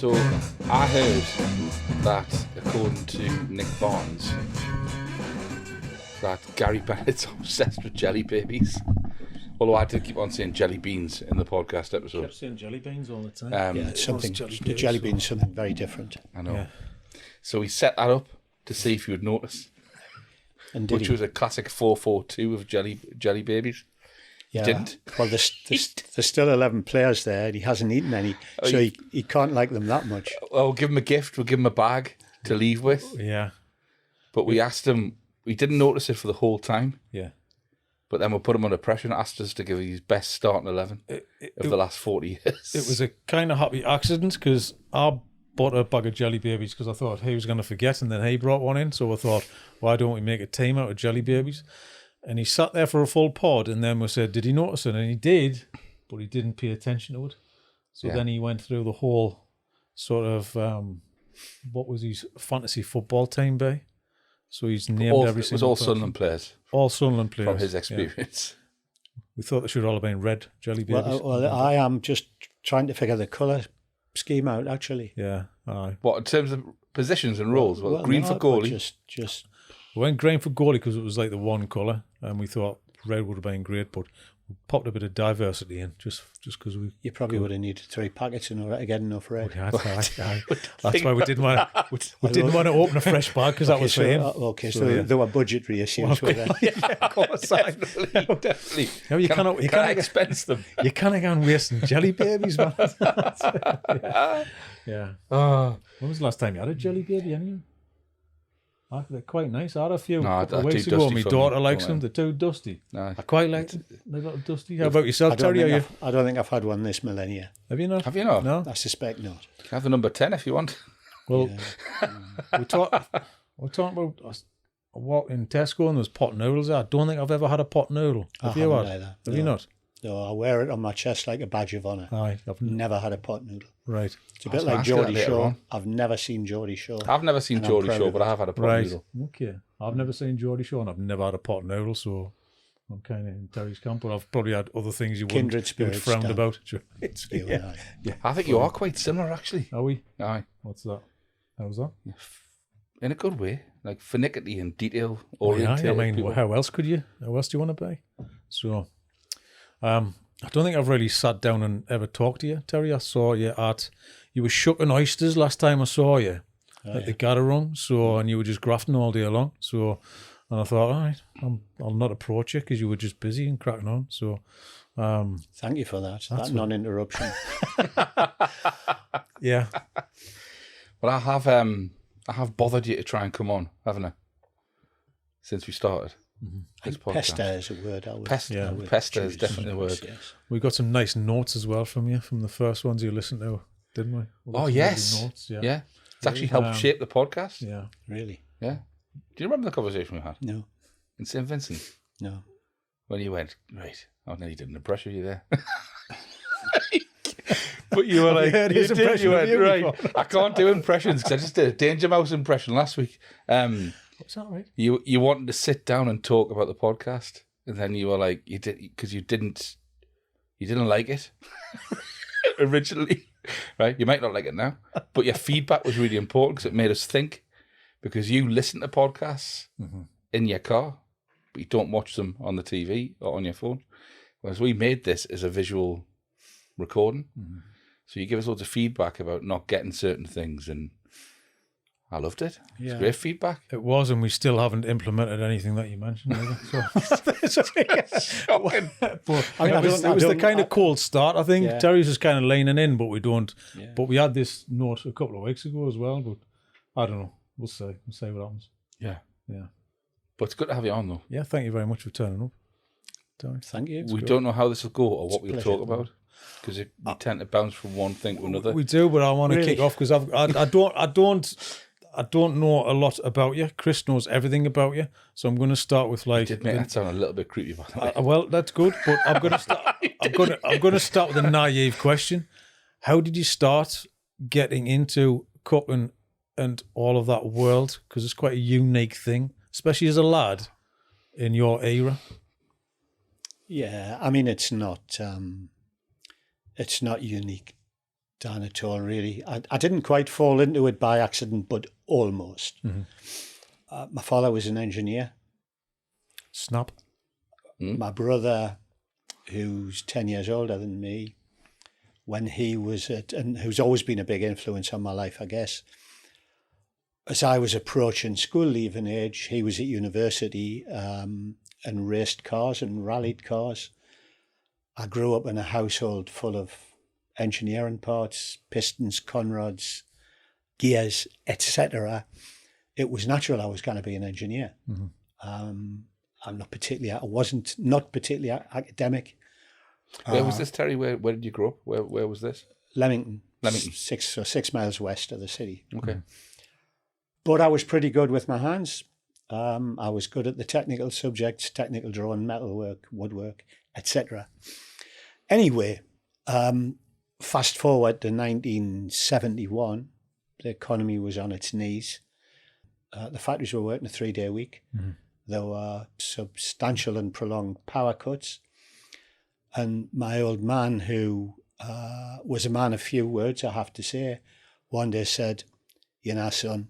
So I heard that, according to Nick Barnes, that Gary Bennett's obsessed with jelly babies. Although I did keep on saying jelly beans in the podcast episode. I kept saying jelly beans all the time. Yeah, it's something. Jelly beans, something very different. I know. Yeah. So he set that up to see if you would notice, And which was a classic 4-4-2 of jelly babies. Yeah. Didn't. Well, there's still 11 players there, and he hasn't eaten any, so he can't like them that much. Well, we'll give him a gift. We'll give him a bag to leave with. Yeah. But we asked him. We didn't notice it for the whole time. Yeah. But then we put him under pressure and asked us to give his best starting 11 of the last 40 years. It was a kind of happy accident because I bought a bag of jelly babies because I thought he was going to forget, and then he brought one in. So I thought, why don't we make a team out of jelly babies? And he sat there for a full pod, and then we said, did he notice it? And he did, but he didn't pay attention to it. So then he went through the whole sort of, what was his fantasy football team be? So he's named every single It was all person. Sunderland players. All Sunderland players. From his experience. Yeah. We thought they should all have been red jelly babies. Well, I am just trying to figure the colour scheme out, actually. Yeah, aye. What, in terms of positions and roles? Well, green for goalie. Just We went green for goalie because it was like the one colour, and we thought red would have been great, but we popped a bit of diversity in just because we. you probably would have needed 3 packets in order to get enough red. Yeah, that's why we didn't want to open a fresh bag because that was for him. So there were budgetary issues with it. Yeah, of course. Definitely. No, you Can I expense them? You can't go and wasting jelly babies, man. Yeah. Oh. When was the last time you had a jelly baby? Anyway? They're quite nice. I had a few No, a couple of they're weeks too ago. dusty My for daughter me. likes Don't them. like They're too dusty. No. I quite like them. They're a little dusty. How about yourself, Terry? I don't think I've had one this millennia. Have you not? Have you not? No. I suspect not. Have the number 10 if you want. Well, we're talking about in Tesco, and there's pot noodles there. I don't think I've ever had a pot noodle. Have you had? Either. Have you not? No, I wear it on my chest like a badge of honour. Aye, I've Never had a pot noodle. right. It's a bit I'll like ask you that Geordie later Shore. on. I've never seen Geordie Shore. I've never seen And I'm Geordie proud Shore, of but it. I have had a pot Right. noodle. Okay. I've never seen Geordie Shore, and I've never had a pot noodle, so I'm kind of in Terry's camp. But I've probably had other things you Kindred wouldn't you would spirits, frowned Dan. about. You and I. I think you are quite similar, actually. Are we? Aye. What's that? How's that? In a good way. Like finicky and detail Yeah, oriented. I mean, people. how else do you want to be? So, I don't think I've really sat down and ever talked to you, Terry. I saw you you were shucking oysters last time I saw you at the Gadarung, so, and you were just grafting all day long. So, and I thought, all right, I'll not approach you because you were just busy and cracking on. So, Thank you for that non-interruption. yeah. But I have bothered you to try and come on, haven't I? Since we started this podcast. Pester is a word. Pester is definitely a word. Yes. We got some nice notes as well from you from the first ones you listened to, didn't we? Oh, yes. Notes, yeah. Yeah. It's actually helped shape the podcast. Yeah. Really? Yeah. Do you remember the conversation we had No. in St. Vincent? No. When you went, right, I nearly didn't pressure you there. But you were like, heard his you impression of went, you right, before? I can't do impressions because I just did a Danger Mouse impression last week. Is that right? You wanted to sit down and talk about the podcast, and then you were like, you didn't like it originally, right? You might not like it now, but your feedback was really important because it made us think. Because you listen to podcasts in your car, but you don't watch them on the TV or on your phone. Whereas we made this as a visual recording, so you give us loads of feedback about not getting certain things, and I loved it. Yeah. It's great feedback. It was, and we still haven't implemented anything that you mentioned either. So. Shocking. But I it was don't- the kind of cold start, I think. Yeah. Terry's was kind of leaning in, but we don't. Yeah. But we had this note a couple of weeks ago as well, but I don't know. We'll see. We'll see what happens. Yeah. Yeah. But it's good to have you on, though. Yeah, thank you very much for turning up. Terry. Thank you. We don't know how this will go or what a we'll pleasure. talk about, because we tend to bounce from one thing to another. We do, but I want to Really? kick off because I don't know a lot about you. Chris knows everything about you, so I'm going to start with like. Did make that sound a little bit creepy, by the way. Well, that's good, but I'm going to start. I'm going to start with a naive question. How did you start getting into cooking and all of that world? Because it's quite a unique thing, especially as a lad in your era. Yeah, I mean it's not unique down at all, really. I didn't quite fall into it by accident, but almost. My father was an engineer. Snap. My brother, who's 10 years older than me, when he was and who's always been a big influence on my life, I guess, as I was approaching school leaving age, he was at university and raced cars and rallied cars. I grew up in a household full of engineering parts, pistons, conrods, gears, etc. It was natural I was going to be an engineer. I wasn't particularly academic. Where was this, Terry? Where did you grow up? Where was this? Leamington. Leamington. 6 miles west of the city. Okay. But I was pretty good with my hands. I was good at the technical subjects, technical drawing, metalwork, woodwork, etc. Anyway, fast forward to 1971, the economy was on its knees. The factories were working a 3-day week. There were substantial and prolonged power cuts. And my old man, who was a man of few words, I have to say, one day said, "You know, son,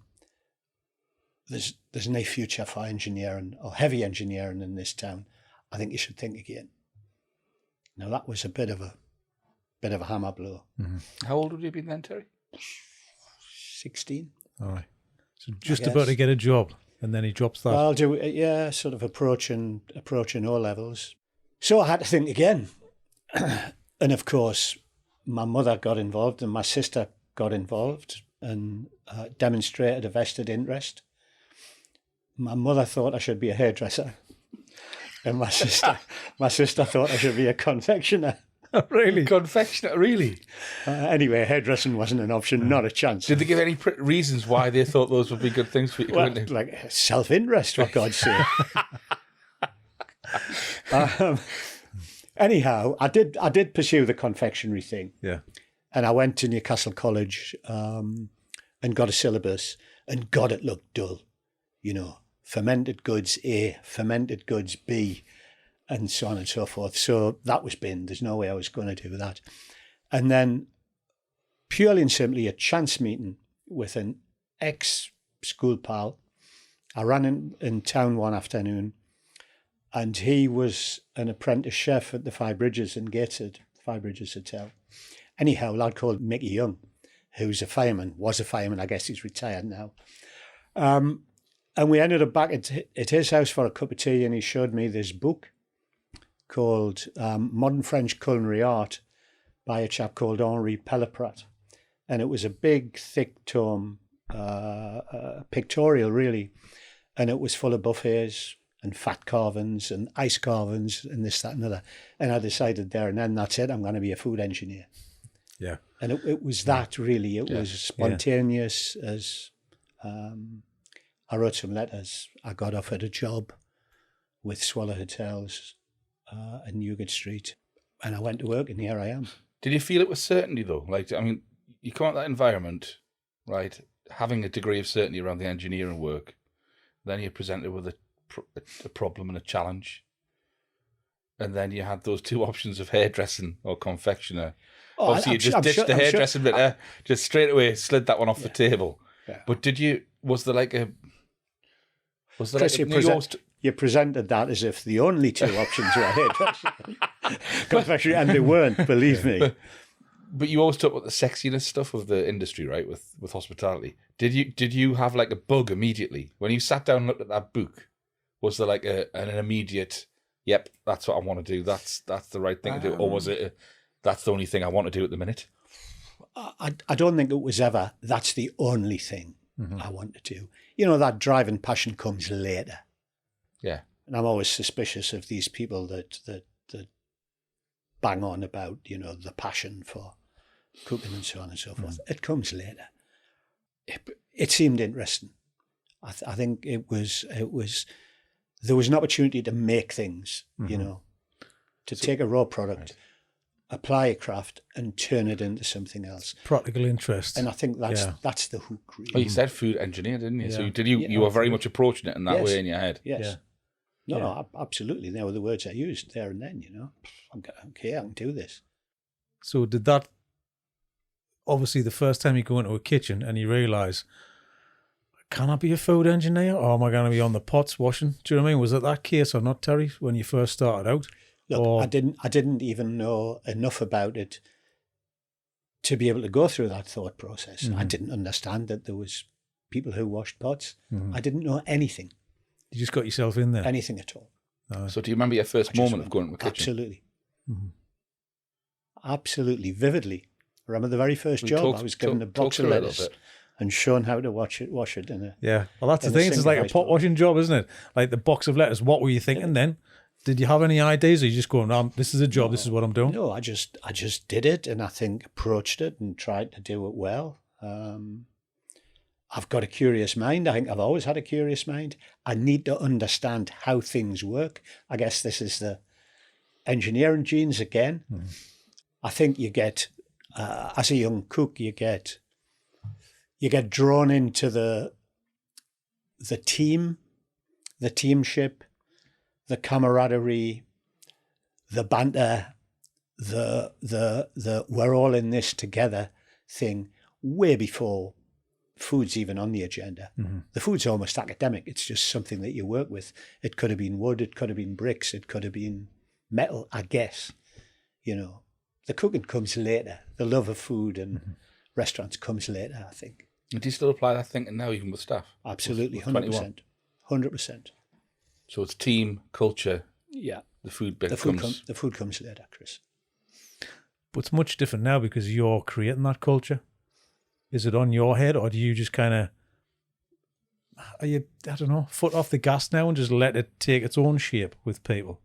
there's no future for engineering or heavy engineering in this town. I think you should think again." Now that was a bit of a hammer blow. How old would you have been then, Terry? 16. All right. So just about to get a job, and then he drops that. Well, sort of approaching O levels. So I had to think again. And of course, my mother got involved and my sister got involved and demonstrated a vested interest. My mother thought I should be a hairdresser, and my sister thought I should be a confectioner. Really? Confectioner, really? Anyway, hairdressing wasn't an option, not a chance. Did they give any reasons why they thought those would be good things for you? Well, like self-interest, for God's sake. Anyhow, I did pursue the confectionery thing. Yeah. And I went to Newcastle College and got a syllabus, and God, it looked dull. You know, fermented goods A, fermented goods B, and so on and so forth. So that was binned. There's no way I was going to do that. And then purely and simply a chance meeting with an ex-school pal. I ran in town one afternoon, and he was an apprentice chef at the Five Bridges in Gateshead, Five Bridges Hotel. Anyhow, a lad called Mickey Young, who's was a fireman, I guess he's retired now. And we ended up back at his house for a cup of tea, and he showed me this book called Modern French Culinary Art by a chap called Henri Pelleprat. And it was a big, thick tome, pictorial really, and it was full of buffets and fat carvings and ice carvings and this, that and other. And I decided there and then, that's it, I'm going to be a food engineer. Yeah. And it was that really. It was spontaneous as... I wrote some letters. I got offered a job with Swallow Hotels in Newgate Street, and I went to work, and here I am. Did you feel it with certainty, though? Like, I mean, you come out of that environment, right, having a degree of certainty around the engineering work, then you're presented with a problem and a challenge, and then you had those two options of hairdressing or confectioner. Oh, Obviously, you just ditched the hairdressing bit there, just straight away slid that one off the table. Yeah. But was there like a... Chris, you presented that as if the only two options were hairdressing, confectionery, and they weren't, believe me. But you always talk about the sexiness stuff of the industry, right, with hospitality. Did you have like a bug immediately? When you sat down and looked at that book, was there like an immediate, yep, that's what I want to do, that's the right thing to do? Or was it, that's the only thing I want to do at the minute? I don't think it was ever, that's the only thing I want to do. You know, that drive and passion comes later. Yeah. And I'm always suspicious of these people that bang on about, you know, the passion for cooking and so on and so forth. It comes later. It seemed interesting. I think it was, there was an opportunity to make things, you know, to take a raw product, apply a craft and turn it into something else. Practical interest. And I think that's the hook, really. Well, you said food engineer, didn't you? Yeah. So you were very much approaching it in that way in your head. Yes. Yeah. No, absolutely. They were the words I used there and then, you know. Okay, I can do this. So did that obviously the first time you go into a kitchen and you realise, can I be a food engineer or am I going to be on the pots washing? Do you know what I mean? Was it that case or not, Terry, when you first started out? Look, or... I didn't even know enough about it to be able to go through that thought process. I didn't understand that there was people who washed pots. I didn't know anything. You just got yourself in there? Anything at all. So do you remember your first moment of going to a kitchen? Absolutely. Absolutely, vividly. I remember the very first job. I was given a box of lettuce and shown how to wash it in a... Yeah, well, that's the thing. It's like a pot washing job, isn't it? Like the box of lettuce. What were you thinking then? Did you have any ideas, or you just going, this is a job, this is what I'm doing? No, I just did it, and I think approached it and tried to do it well. I've got a curious mind. I think I've always had a curious mind. I need to understand how things work. I guess this is the engineering genes again. I think you get, as a young cook, you get drawn into the teamship, the camaraderie, the banter, the we're all in this together thing way before food's even on the agenda. The food's almost academic. It's just something that you work with. It could have been wood, it could have been bricks, it could have been metal, I guess. You know, the cooking comes later. The love of food and restaurants comes later, I think. And do you still apply that thinking now, even with staff? Absolutely, 100%. 100%. So it's team, culture. Yeah. The food bit the food comes later, Chris. But it's much different now because you're creating that culture. Is it on your head, or do you just kind of, foot off the gas now and just let it take its own shape with people?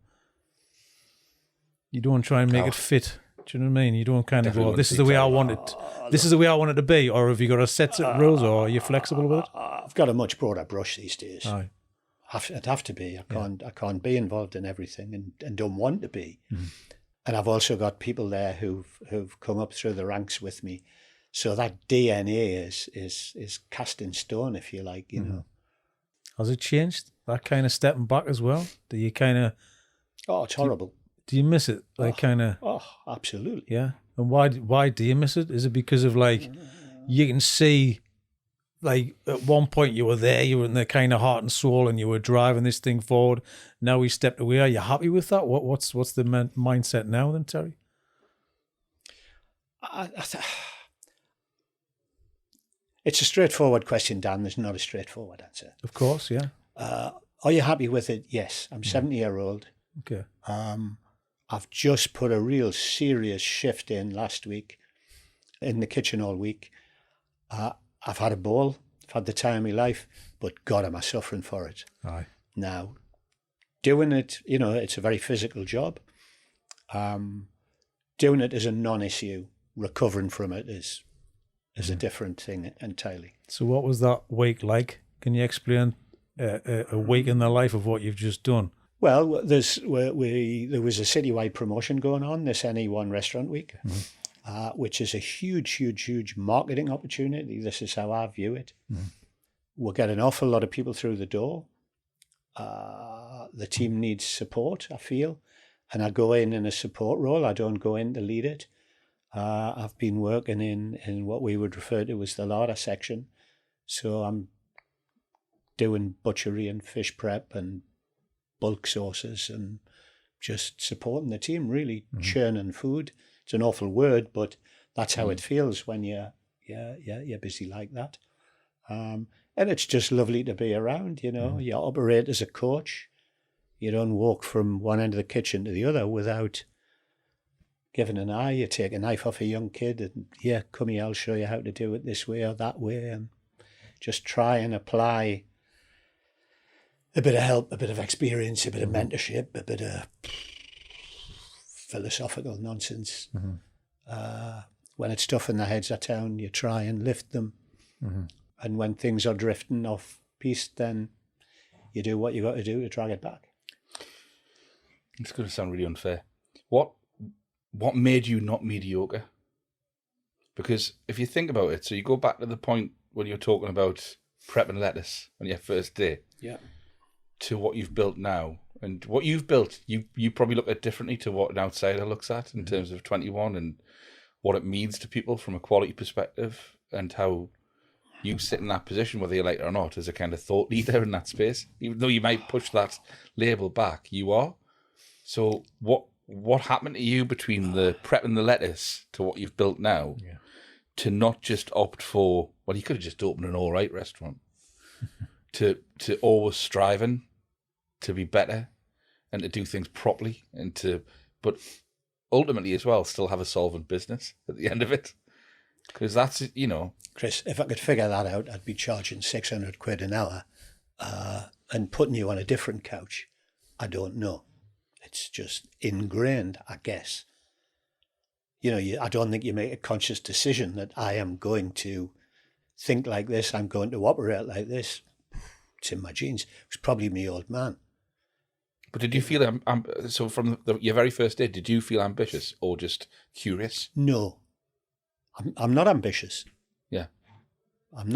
You don't try and make it fit. Do you know what I mean? You don't kind of go, this is the way I want it. This is the way I want it to be. Or have you got a set of rules, or are you flexible with it? I've got a much broader brush these days. Aye. I'd have to be. I can't be involved in everything and don't want to be. And I've also got people there who've come up through the ranks with me. So that DNA is cast in stone, if you like, you know. Has it changed? That kind of stepping back as well? Do you kind of... Oh, it's horrible. Do you miss it? Like kind of... Oh, absolutely. Yeah. And why do you miss it? Is it because of like, you can see, like at one point you were there, you were in the kind of heart and soul and you were driving this thing forward. Now we stepped away. Are you happy with that? What's the mindset now then, Terry? It's a straightforward question, Dan. There's not a straightforward answer. Of course, yeah. Are you happy with it? Yes. I'm 70-year-old. Okay. I've just put a real serious shift in last week, in the kitchen all week. I've had a ball. I've had the time of my life, but God, am I suffering for it. Aye. Now, doing it, you know, it's a very physical job. Doing it as a non-issue, recovering from it is a different thing entirely. So what was that week like? Can you explain a week in the life of what you've just done? Well, there was a citywide promotion going on, this NE1 Restaurant Week, which is a huge marketing opportunity. This is how I view it. We'll get an awful lot of people through the door. The team needs support, I feel, and I go in a support role. I don't go in to lead it. I've been working in what we would refer to as the larder section. So I'm doing butchery and fish prep and bulk sauces and just supporting the team, really churning food. It's an awful word, but that's how it feels when you're busy like that. And it's just lovely to be around, you know. You operate as a coach. You don't walk from one end of the kitchen to the other without giving an eye. You take a knife off a young kid and, come here, I'll show you how to do it this way or that way. And just try and apply a bit of help, a bit of experience, a bit of mentorship, a bit of philosophical nonsense. When it's tough in the heads of town, you try and lift them. And when things are drifting off piste, then you do what you got to do to drag it back. It's going to sound really unfair. What made you not mediocre? Because if you think about it, so you go back to the point when you're talking about prepping lettuce on your first day, to what you've built now. And what you've built, you probably look at differently to what an outsider looks at in terms of 21 and what it means to people from a quality perspective, and how you sit in that position, whether you like it or not, as a kind of thought leader in that space. Even though you might push that label back, you are. So what happened to you between the prepping the lettuce to what you've built now, to not just opt for, well, you could have just opened an all right restaurant, to always striving to be better and to do things properly, but ultimately as well still have a solvent business at the end of it? Because that's, Chris, if I could figure that out, I'd be charging 600 quid an hour and putting you on a different couch. I don't know. It's just ingrained, I guess. I don't think you make a conscious decision that I am going to think like this, I'm going to operate like this. It's in my genes. It was probably my old man. But did you feel, so from your very first day, did you feel ambitious or just curious? No. I'm not ambitious. Yeah. I'm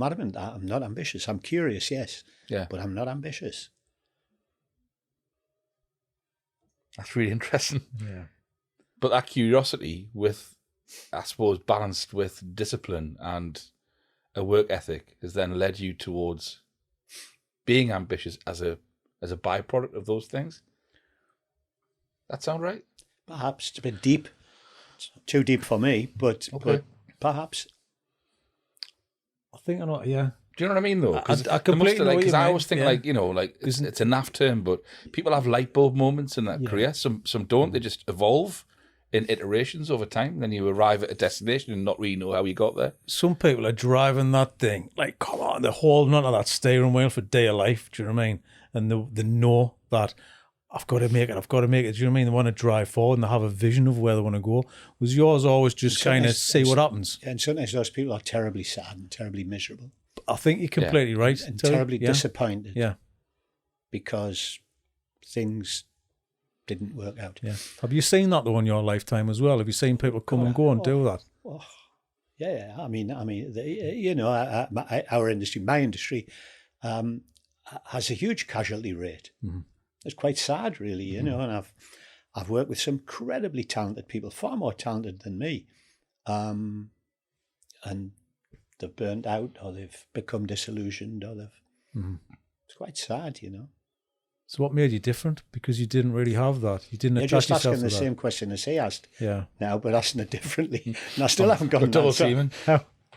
adamant that I'm not ambitious. I'm curious, yes. Yeah. But I'm not ambitious. That's really interesting. Yeah. But that curiosity with, I suppose, balanced with discipline and a work ethic has then led you towards being ambitious as a byproduct of those things. That sound right? Perhaps it's a bit deep. It's too deep for me, but perhaps. I think I know. Yeah. Do you know what I mean, though? I completely know what you I mean. always think, it's a naff term, but people have light bulb moments in that career. Some don't. They just evolve in iterations over time. Then you arrive at a destination and not really know how you got there. Some people are driving that thing, like, come on, they're holding onto that steering wheel for dear life. Do you know what I mean? And they know that I've got to make it. Do you know what I mean? They want to drive forward and they have a vision of where they want to go. Was yours always just kind of see what happens? And sometimes those people are terribly sad and terribly miserable. I think you're completely right. And terribly disappointed. Yeah. Because things didn't work out. Yeah. Have you seen that though in your lifetime as well? Have you seen people come and go and do that? Oh, yeah. I mean, our industry, my industry, has a huge casualty rate. Mm-hmm. It's quite sad, really, and I've worked with some incredibly talented people, far more talented than me, and they've burnt out or they've become disillusioned or it's quite sad, So what made you different? Because you didn't really have that. You didn't attach just yourself asking to the same question as he asked now, but asking it differently. And I still haven't got an answer.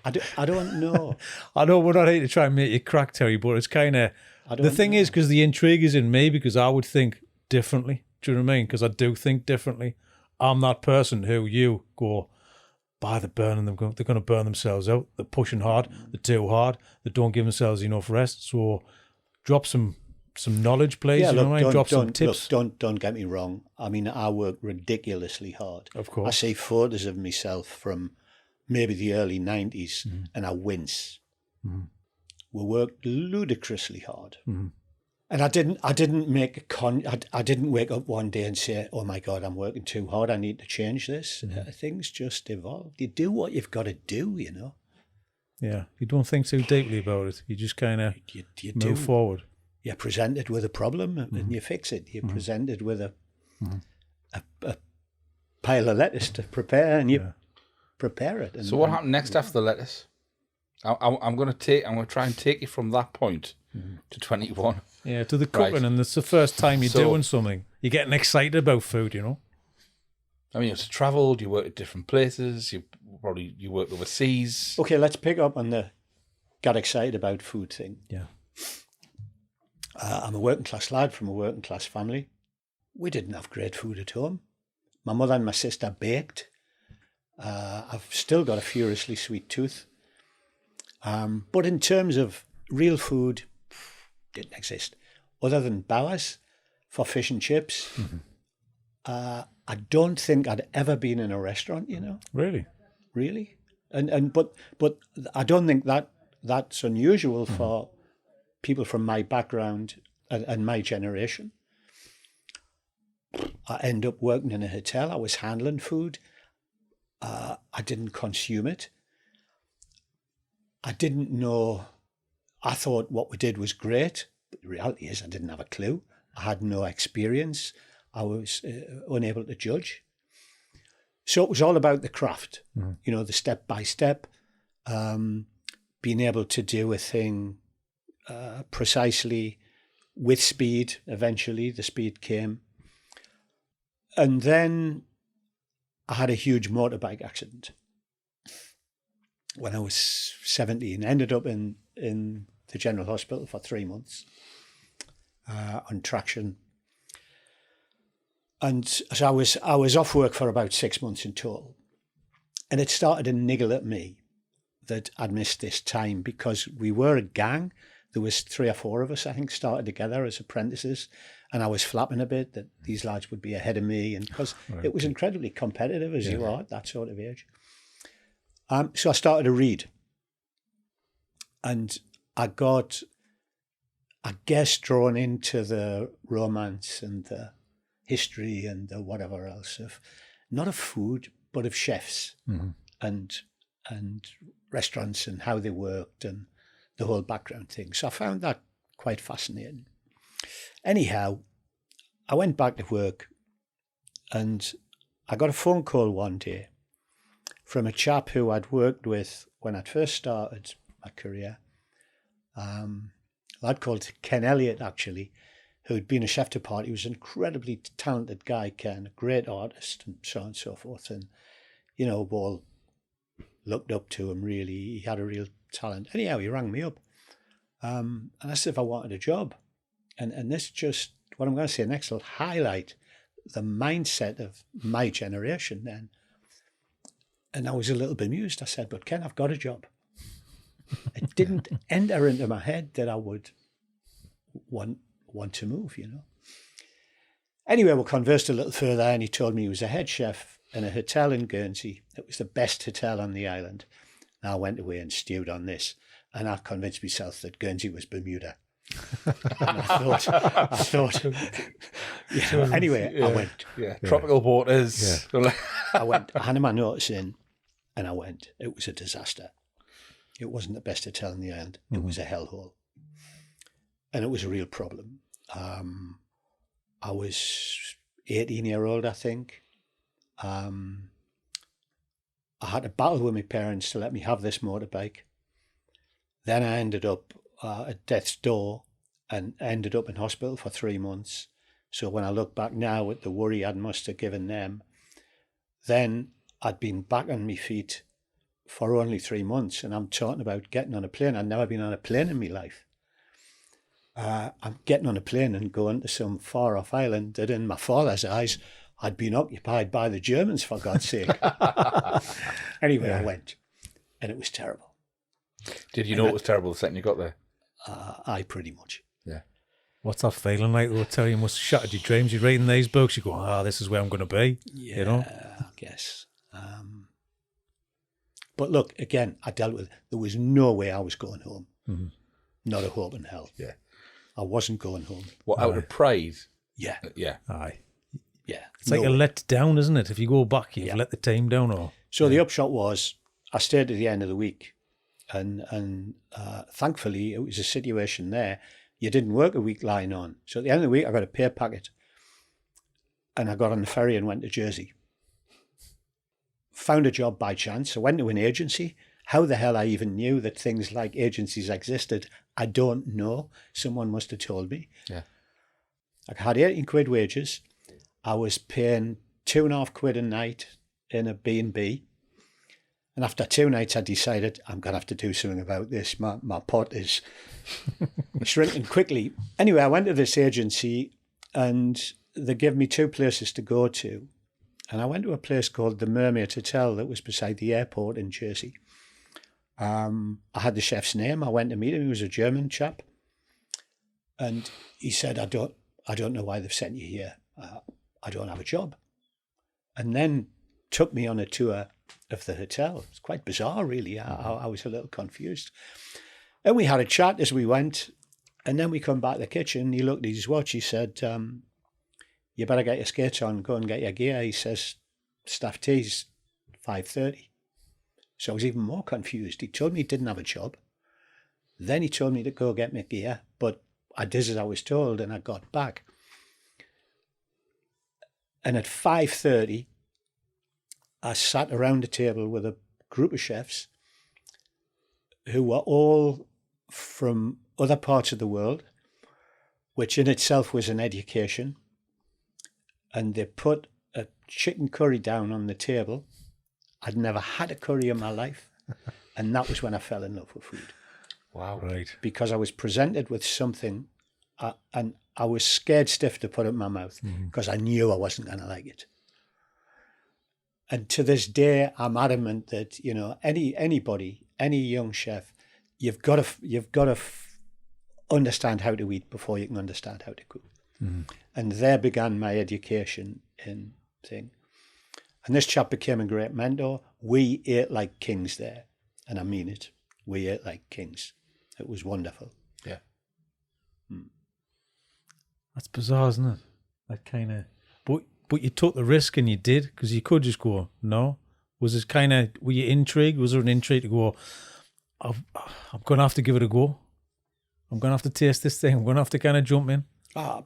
I don't know. I know we're not here to try and make you crack, Terry, but it's kind of... The thing is, because the intrigue is in me, because I would think differently. Do you know what I mean? Because I do think differently. I'm that person who you go, they're burning them. They're going to burn themselves out. They're pushing hard. They're too hard. They don't give themselves enough rest. So drop some knowledge, please. Yeah, you know what I mean? Drop some tips. Look, don't get me wrong. I mean, I work ridiculously hard. Of course. I see photos of myself from maybe the early 90s and I wince. Mm-hmm. We worked ludicrously hard. Mm-hmm. And I didn't wake up one day and say, oh my God, I'm working too hard. I need to change this. Mm-hmm. Things just evolved. You do what you've got to do, Yeah. You don't think too deeply about it. You just kind of move forward. You're presented with a problem and you fix it. You're presented with a pile of lettuce to prepare and you prepare it. And, so what happened next after the lettuce? I'm going to try and take you from that point to 21. Yeah, to the cooking, right. And it's the first time you're doing something. You're getting excited about food, I mean, you've travelled, you worked at different places, you worked overseas. Okay, let's pick up on the got excited about food thing. Yeah. I'm a working class lad from a working class family. We didn't have great food at home. My mother and my sister baked. I've still got a furiously sweet tooth. But in terms of real food, didn't exist. Other than Bowers for fish and chips. Mm-hmm. I don't think I'd ever been in a restaurant, Really? Really? But I don't think that's unusual for people from my background and my generation. I end up working in a hotel. I was handling food. I didn't consume it. I didn't know. I thought what we did was great, but the reality is I didn't have a clue. I had no experience. I was unable to judge. So it was all about the craft, you know, the step by step, being able to do a thing precisely with speed. Eventually, the speed came. And then I had a huge motorbike accident when I was 17. Ended up in the General Hospital for 3 months on traction. And so I was off work for about 6 months in total. And it started to niggle at me that I'd missed this time, because we were a gang. There was 3 or 4 of us, I think, started together as apprentices. And I was flapping a bit that these lads would be ahead of me. And because it was incredibly competitive, as you are at that sort of age. So I started to read. And I got, I guess, drawn into the romance and the history and the whatever else of, not of food, but of chefs and restaurants and how they worked and the whole background thing. So I found that quite fascinating. Anyhow, I went back to work and I got a phone call one day from a chap who I'd worked with when I'd first started my career. A lad called Ken Elliott, actually, who'd been a chef de partie. He was an incredibly talented guy, Ken, a great artist and so on and so forth. And, you know, we all looked up to him, really. He had a real talent. Anyhow, he rang me up and asked if I wanted a job. And this just, what I'm going to say next will highlight the mindset of my generation then. And I was a little bemused. I said, but Ken, I've got a job. It didn't enter into my head that I would want to move, you know. Anyway, we conversed a little further and he told me he was a head chef in a hotel in Guernsey. It was the best hotel on the island. And I went away and stewed on this. And I convinced myself that Guernsey was Bermuda. And I thought, you know, anyway, I went. Yeah, tropical waters. Yeah. I went, I handed my notice in and I went. It was a disaster. It wasn't the best hotel in the island. It was a hellhole. And it was a real problem. I was 18-year-old, I think. I had to battle with my parents to let me have this motorbike. Then I ended up at death's door and ended up in hospital for 3 months. So when I look back now at the worry I must have given them, then I'd been back on my feet for only 3 months. And I'm talking about getting on a plane. I'd never been on a plane in my life. I'm getting on a plane and going to some far off island that in my father's eyes had been occupied by the Germans, for God's sake. Anyway, I went and it was terrible. Did you know it was terrible the second you got there? I pretty much. Yeah. What's that feeling like, though? Tell you must have shattered your dreams. You're reading these books, you go, this is where I'm going to be. Yeah, you know? I guess. But look, again, I dealt with, there was no way I was going home. Not a hope in hell. Yeah. I wasn't going home. What, out of pride? Yeah. Yeah. Aye. Yeah. It's like a let down, isn't it? If you go back, you've let the team down. Or So the upshot was, I stayed to the end of the week. And thankfully, it was a situation there. You didn't work a week lying on. So at the end of the week, I got a pay packet. And I got on the ferry and went to Jersey. Found a job by chance. I went to an agency. How the hell I even knew that things like agencies existed, I don't know. Someone must have told me. Yeah. I had 18 quid wages. I was paying £2.50 a night in a B&B. And after 2 nights, I decided I'm going to have to do something about this. My pot is shrinking quickly. Anyway, I went to this agency and they gave me 2 places to go to. And I went to a place called the Mermaid Hotel that was beside the airport in Jersey. I had the chef's name. I went to meet him. He was a German chap. And he said, I don't know why they've sent you here. I don't have a job. And then took me on a tour of the hotel. It's quite bizarre, really. I was a little confused. And we had a chat as we went. And then we come back to the kitchen. He looked at his watch. He said, you better get your skates on, go and get your gear. He says, staff tea's 5:30. So I was even more confused. He told me he didn't have a job. Then he told me to go get my gear. But I did as I was told and I got back. And at 5:30, I sat around a table with a group of chefs who were all from other parts of the world, which in itself was an education. And they put a chicken curry down on the table. I'd never had a curry in my life. And that was when I fell in love with food. Wow. Right. Because I was presented with something and I was scared stiff to put it in my mouth because I knew I wasn't going to like it. And to this day, I'm adamant that, you know, anybody, any young chef, you've got to understand how to eat before you can understand how to cook. And there began my education in thing. And this chap became a great mentor. We ate like kings there. And I mean it. We ate like kings. It was wonderful. Yeah. That's bizarre, isn't it? That kind of... But you took the risk and you did, because you could just go, no. Was it kind of... Were you intrigued? Was there an intrigue to go, I'm going to have to give it a go? I'm going to have to taste this thing. I'm going to have to kind of jump in? I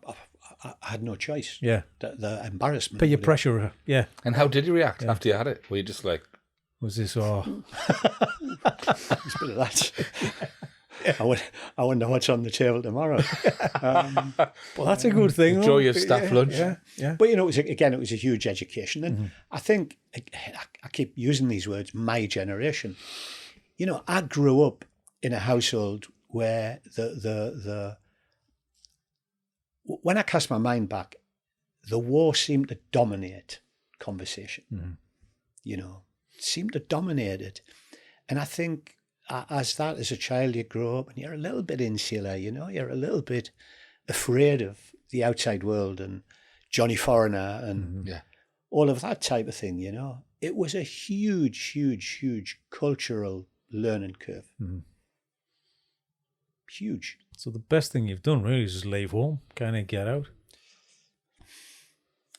had no choice. Yeah. The embarrassment. Put your pressure, yeah. And how did you react after you had it? Were you just like... Was this, It's a bit of that. I wonder what's on the table tomorrow. well, that's a good thing. Enjoy your staff lunch. Yeah. But, you know, it was a huge education. And I think, I keep using these words, my generation. You know, I grew up in a household where when I cast my mind back, the war seemed to dominate conversation. You know, it seemed to dominate it. And I think as a child, you grow up and you're a little bit insular, you know, you're a little bit afraid of the outside world and Johnny Foreigner and all of that type of thing, you know. It was a huge, huge, huge cultural learning curve. Huge. So the best thing you've done really is just leave home, kind of get out.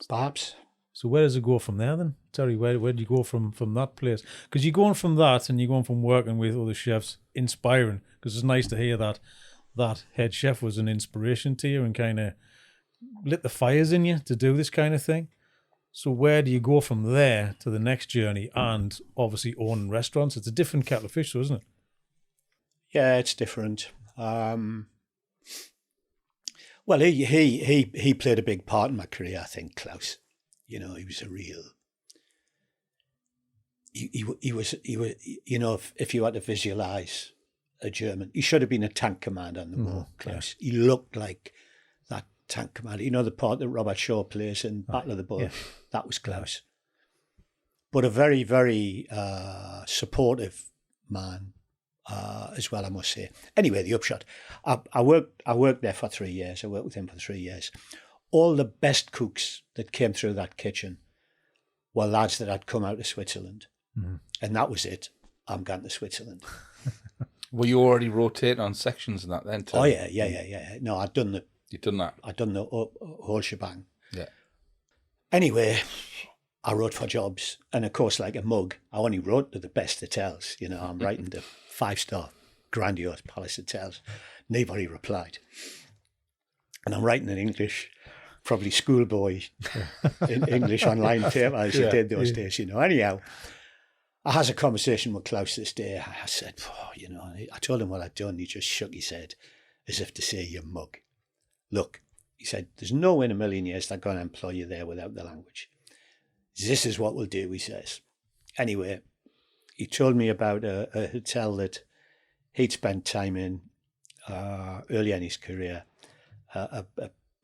Perhaps. So where does it go from there then? Terry, where do you go from that place? Because you're going from that and you're going from working with other chefs, inspiring, because it's nice to hear that head chef was an inspiration to you and kind of lit the fires in you to do this kind of thing. So where do you go from there to the next journey and obviously owning restaurants? It's a different kettle of fish, though, isn't it? Yeah, it's different. Well, he played a big part in my career, I think, Klaus. You know, he was a real... He was, you know, if you had to visualise a German, he should have been a tank commander on the wall, Klaus. Yeah. He looked like that tank commander. You know, the part that Robert Shaw plays in Battle of the Bulge? Yeah. That was Klaus. But a very, very supportive man as well, I must say. Anyway, the upshot. I worked there for 3 years. I worked with him for 3 years. All the best cooks that came through that kitchen were lads that had come out of Switzerland. And that was it. I'm going to Switzerland. Were you already rotating on sections and that then? Oh, yeah. No, I'd done the... You'd done that? I'd done the whole shebang. Yeah. Anyway, I wrote for jobs. And of course, like a mug, I only wrote to the best hotels. You know, I'm writing to 5-star grandiose palace hotels. Nobody replied. And I'm writing in English, probably schoolboy in English online paper as you did those days, you know. Anyhow, I had a conversation with Klaus this day. I said, you know, I told him what I'd done. He just shook his head as if to say, you mug. Look, he said, there's no way in a million years they're going to employ you there without the language. This is what we'll do, he says. Anyway, he told me about a hotel that he'd spent time in earlier in his career, a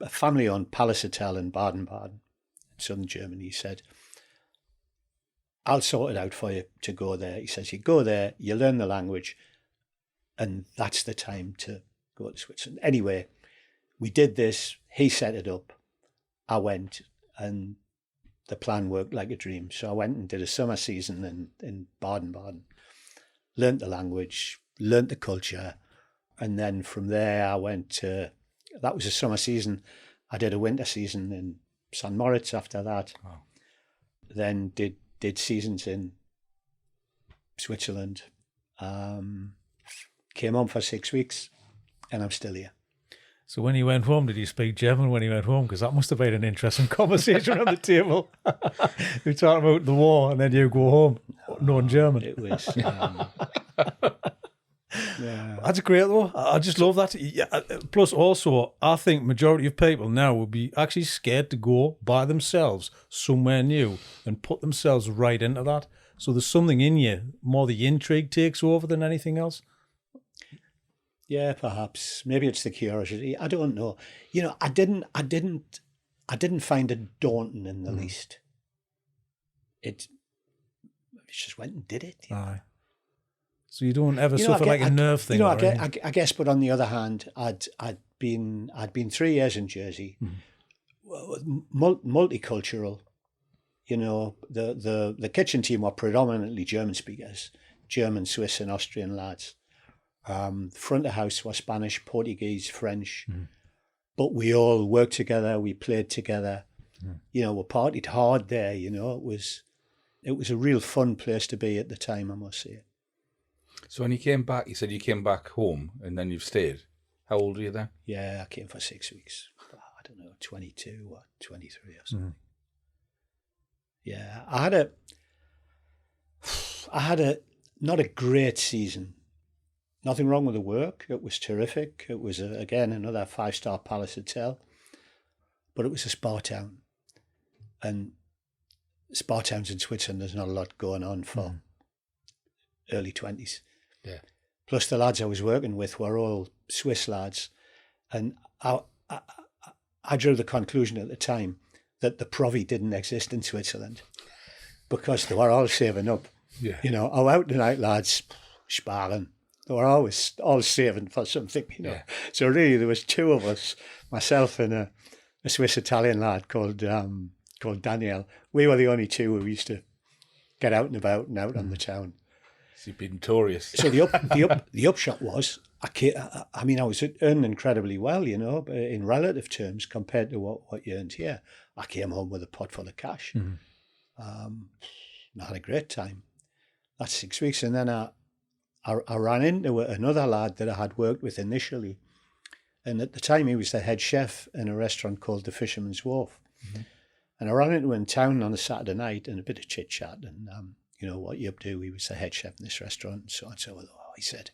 family-owned palace hotel in Baden-Baden, southern Germany. He said, I'll sort it out for you to go there. He says, you go there, you learn the language, and that's the time to go to Switzerland. Anyway, we did this. He set it up. I went, and the plan worked like a dream. So I went and did a summer season in Baden-Baden, learnt the language, learnt the culture, and then from there I went to... That was a summer season. I did a winter season in St. Moritz after that. Wow. Then did seasons in Switzerland. Came home for 6 weeks, and I'm still here. So when you went home, did you speak German when you went home? Because that must have been an interesting conversation around the table. You're talking about the war, and then you go home knowing German. It was. Yeah. That's great, though. I just love that. Yeah. Plus, also, I think majority of people now would be actually scared to go by themselves somewhere new and put themselves right into that. So there's something in you, more the intrigue takes over than anything else. Yeah, perhaps. Maybe it's the curiosity. I don't know. You know, I didn't find it daunting in the least. It just went and did it. You know? Aye. So you don't ever suffer like a nerve thing. You know, I guess. But on the other hand, I'd been 3 years in Jersey, multicultural. You know, the kitchen team were predominantly German speakers, German, Swiss, and Austrian lads. Front of house were Spanish, Portuguese, French, but we all worked together. We played together. You know, we partied hard there. You know, it was a real fun place to be at the time, I must say. So when you came back, you said you came back home and then you've stayed. How old were you then? Yeah, I came for 6 weeks. I don't know, 22 or 23 or something. Yeah, I had a not a great season. Nothing wrong with the work. It was terrific. It was, again, another 5-star Palace hotel. But it was a spa town. And spa towns in Switzerland, there's not a lot going on for early 20s. Yeah. Plus the lads I was working with were all Swiss lads. And I drew the conclusion at the time that the Provi didn't exist in Switzerland because they were all saving up. Yeah. You know, our out-and-out lads, sparen. They were always all saving for something, you know. Yeah. So really there was 2 of us, myself and a Swiss-Italian lad called Daniel. We were the only 2 who used to get out and about and out on the town. So you've been notorious. So the upshot was, I was earning incredibly well, you know, in relative terms compared to what you earned here. I came home with a pot full of cash. And I had a great time. That's 6 weeks. And then I ran into another lad that I had worked with initially. And at the time, he was the head chef in a restaurant called the Fisherman's Wharf. And I ran into him in town on a Saturday night and a bit of chit-chat. And, you know, what you up to? He was the head chef in this restaurant. And so on. So he said,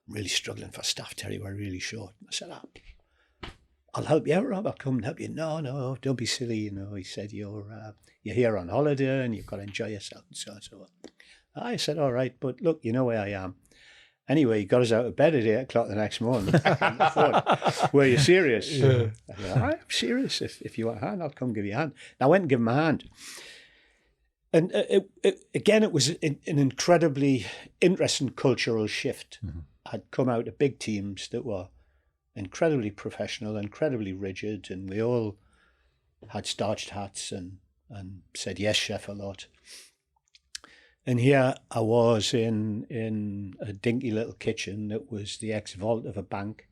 I'm really struggling for staff, Terry. We're really short. I said, I'll help you out, Rob. I'll come and help you. No, don't be silly. You know, he said, you're here on holiday and you've got to enjoy yourself and so on. So I said, all right, but look, you know where I am. Anyway, he got us out of bed at 8 o'clock the next morning. I thought, were you serious? Yeah. I said, I'm serious. If you want a hand, I'll come give you a hand. And I went and gave him a hand. And it was an incredibly interesting cultural shift. I'd come out of big teams that were incredibly professional, incredibly rigid, and we all had starched hats and said, yes, chef, a lot. And here I was in a dinky little kitchen that was the ex-vault of a bank.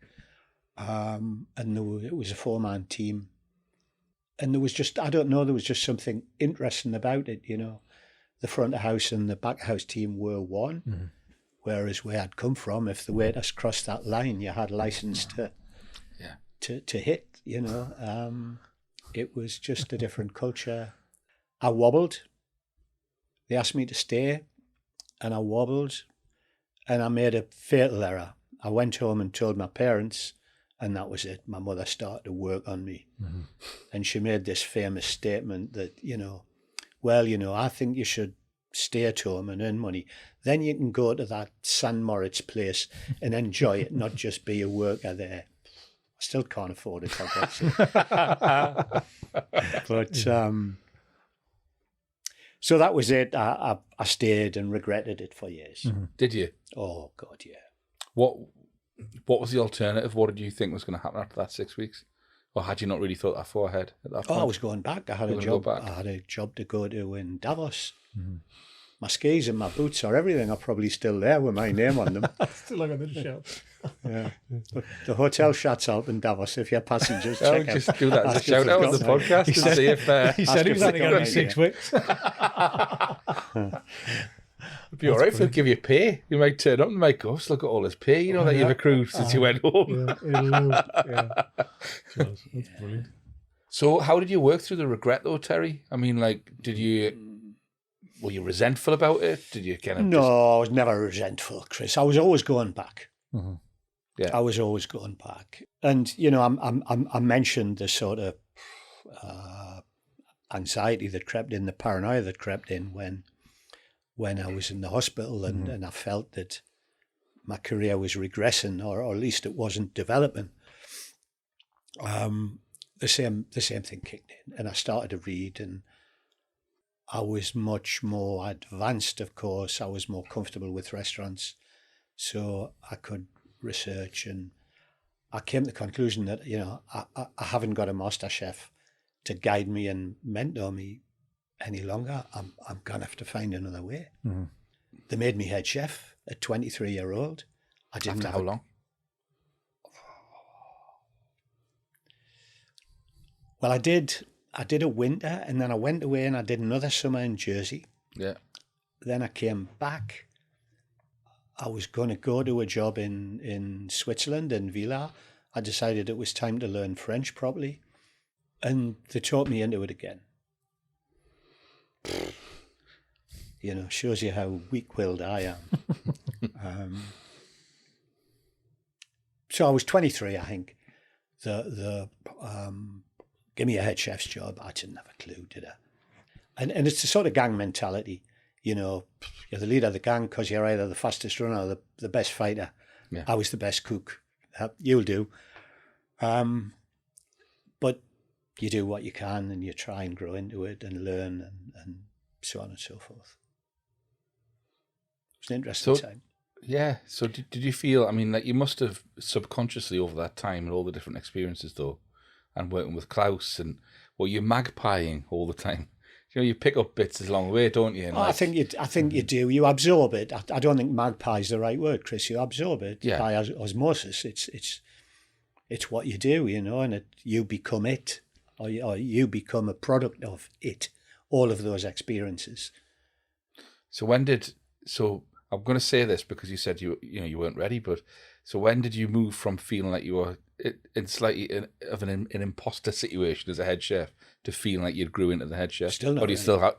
And it was a 4-man team. And there was just, I don't know, there was just something interesting about it, you know. The front of house and the back of house team were one. Whereas where I'd come from, if the waiters crossed that line, you had license to hit, you know. It was just a different culture. I wobbled. They asked me to stay, and I wobbled, and I made a fatal error. I went home and told my parents, and that was it. My mother started to work on me, and she made this famous statement that, you know, well, you know, I think you should stay at home and earn money. Then you can go to that St. Moritz place and enjoy it, not just be a worker there. I still can't afford it, I guess. But so that was it. I stayed and regretted it for years. Did you? Oh, God, yeah. What was the alternative? What did you think was going to happen after that 6 weeks? Or had you not really thought that far ahead at that point? Oh, I was going back. I had a job. I had a job to go to in Davos. My skis and my boots or everything are probably still there with my name on them. Still like on the shelf. Yeah. The hotel shuts up in Davos if your passengers check out. Just do that as a shout out on the podcast and see if... He said he was only going to be 6 weeks. It'd be all right if they'd give you pay. You might turn up and make us look at all this pay, that you've accrued since you went home. Yeah. That's brilliant. So how did you work through the regret though, Terry? I mean, like, were you resentful about it? Did you kind of No, I was never resentful, Chris. I was always going back. Mm-hmm. Yeah. I was always going back. And, I mentioned the sort of anxiety that crept in, the paranoia that crept in when I was in the hospital and I felt that my career was regressing or at least it wasn't developing. The same thing kicked in, and I started to read, and I was much more advanced, of course. I was more comfortable with restaurants, so I could research, and I came to the conclusion that, I haven't got a master chef to guide me and mentor me any longer. I'm going to have to find another way. Mm-hmm. They made me head chef at 23-year-old. I didn't After have how long? Well, I did a winter, and then I went away and I did another summer in Jersey. Yeah. Then I came back. I was going to go to a job in Switzerland, in Villars. I decided it was time to learn French properly, and they taught me into it again. Shows you how weak-willed I am. So I was 23, I think. Give me a head chef's job. I didn't have a clue, did I? And it's the sort of gang mentality. You're the leader of the gang because you're either the fastest runner or the best fighter. Yeah. I was the best cook. You'll do. But you do what you can and you try and grow into it and learn and so on and so forth. It's an interesting time. Yeah. So did you feel, like you must have subconsciously over that time and all the different experiences though, and working with Klaus, and you're magpieing all the time. You pick up bits along the way, don't you? And I think you do. You absorb it. I don't think magpie is the right word, Chris. You absorb it by osmosis. It's what you do, and you become it, or you become a product of it. All of those experiences. So I'm going to say this because you said you weren't ready, but so when did you move from feeling like you were in slightly of an imposter situation as a head chef to feeling like you grew into the head chef? Still not. Or you still at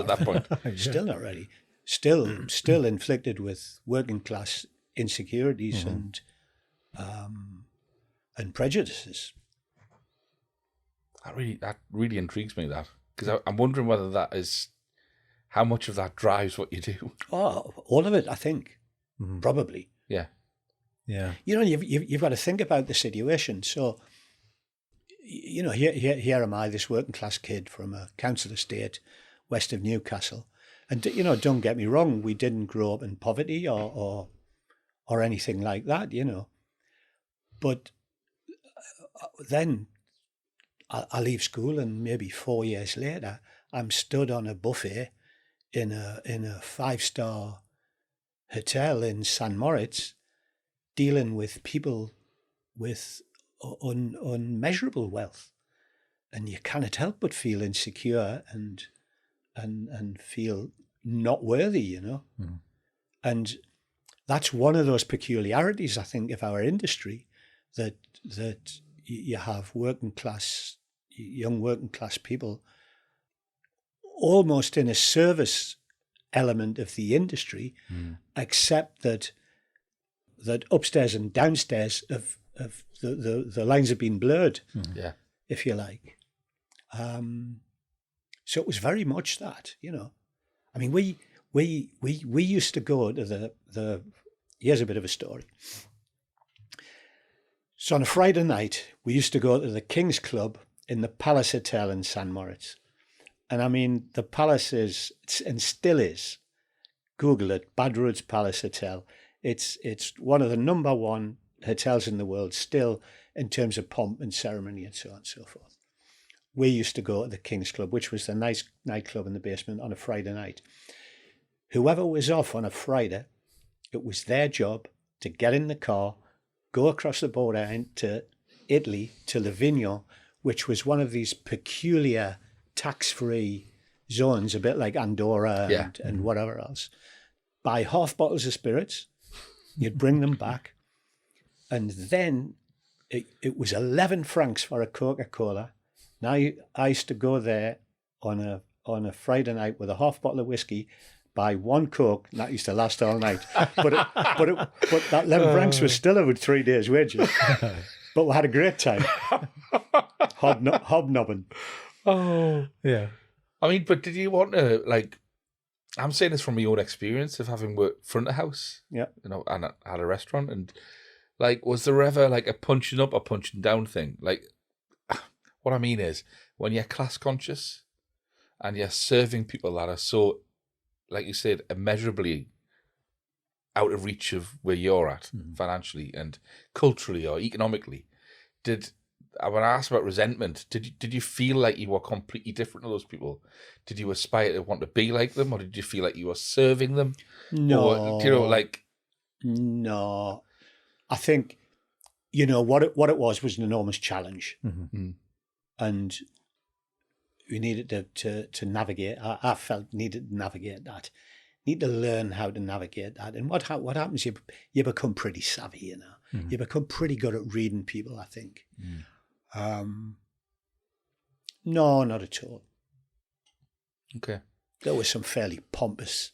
that point? Still not ready. Still inflicted with working class insecurities and prejudices. That really intrigues me, that, because I'm wondering whether that is how much of that drives what you do. Oh, all of it, I think, probably. Yeah. Yeah. You've got to think about the situation. So, here am I, this working class kid from a council estate west of Newcastle. And, don't get me wrong, we didn't grow up in poverty or anything like that, But then I leave school, and maybe 4 years later, I'm stood on a buffet in a 5-star hotel in St. Moritz, dealing with people with unmeasurable wealth, and you cannot help but feel insecure and feel not worthy, And that's one of those peculiarities, I think, of our industry, that you have young working class people almost in a service element of the industry, except that upstairs and downstairs of the lines have been blurred, if you like. So it was very much that, we used to go to here's a bit of a story. So on a Friday night, we used to go to the King's Club in the Palace Hotel in St. Moritz. And the Palace is, and still is, Google it, Bad Roads Palace Hotel. It's one of the number one hotels in the world still in terms of pomp and ceremony and so on and so forth. We used to go to the King's Club, which was the nice nightclub in the basement, on a Friday night. Whoever was off on a Friday, it was their job to get in the car, go across the border into Italy, to Livigno, which was one of these peculiar tax-free zones, a bit like Andorra and whatever else. buy half bottles of spirits, you'd bring them back, and then it was 11 francs for a Coca-Cola. Now I used to go there on a Friday night with a half bottle of whiskey, buy one Coke, and that used to last all night. But that 11 francs was still about 3 days' wages. But we had a great time. Hobnobbing. Oh. Yeah. I mean, but did you want to, like, I'm saying this from my own experience of having worked front of house, Yeah. you know, and had a restaurant, and like, was there ever like a punching up or punching down thing? Like, what I mean is, when you're class conscious and you're serving people that are so, like you said, immeasurably out of reach of where you're at financially and culturally or economically, when I asked about resentment, did you feel like you were completely different to those people? Did you aspire to want to be like them, or did you feel like you were serving them? No. Or, you know, like... No. I think, you know, what it was an enormous challenge. Mm-hmm. And we needed to navigate. I felt needed to navigate that. Need to learn how to navigate that. And what happens, you become pretty savvy, you know. Mm-hmm. You become pretty good at reading people, I think. No, not at all. Okay. There were some fairly pompous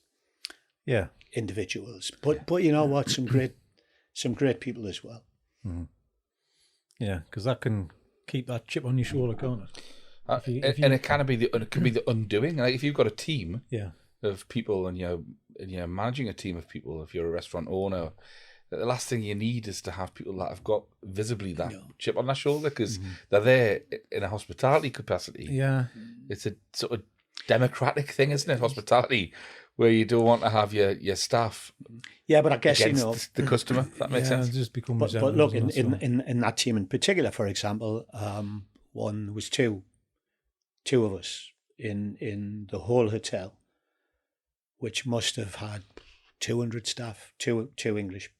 individuals. But you know what? Some great people as well. Mm-hmm. Yeah, because that can keep that chip on your shoulder, can't it? And it can be the undoing. Like if you've got a team of people and you're managing a team of people, if you're a restaurant owner, the last thing you need is to have people that have got visibly that chip on their shoulder, because they're there in a hospitality capacity. Yeah. It's a sort of democratic thing, isn't it? Hospitality, where you don't want to have your staff. Yeah, but I guess against the customer. If that makes sense. Just become but look, in that team in particular, for example, one was two of us in the whole hotel, which must have had 200 staff, two English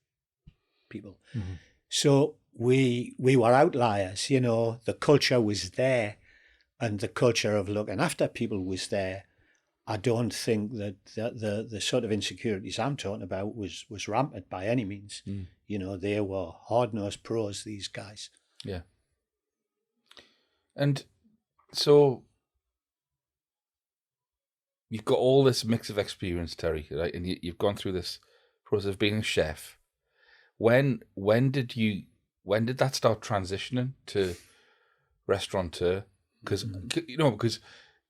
people. Mm-hmm. So we were outliers, you know. The culture was there, and the culture of looking after people was there. I don't think that the sort of insecurities I'm talking about was rampant by any means. You know, they were hard-nosed pros, these guys. Yeah. And so you've got all this mix of experience, Terry, right? And you've gone through this process of being a chef. When did that start transitioning to restaurateur? Because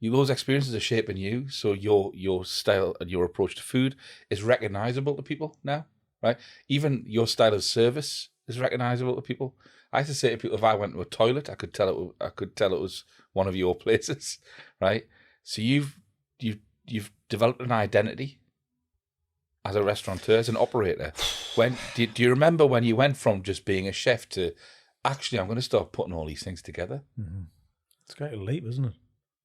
those experiences are shaping you, so your style and your approach to food is recognizable to people now, right? Even your style of service is recognizable to people. I used to say to people, if I went to a toilet, I could tell it was one of your places, right? So you've developed an identity as a restaurateur, as an operator. When do you remember when you went from just being a chef to actually, I'm going to start putting all these things together? Mm-hmm. It's quite a leap, isn't it?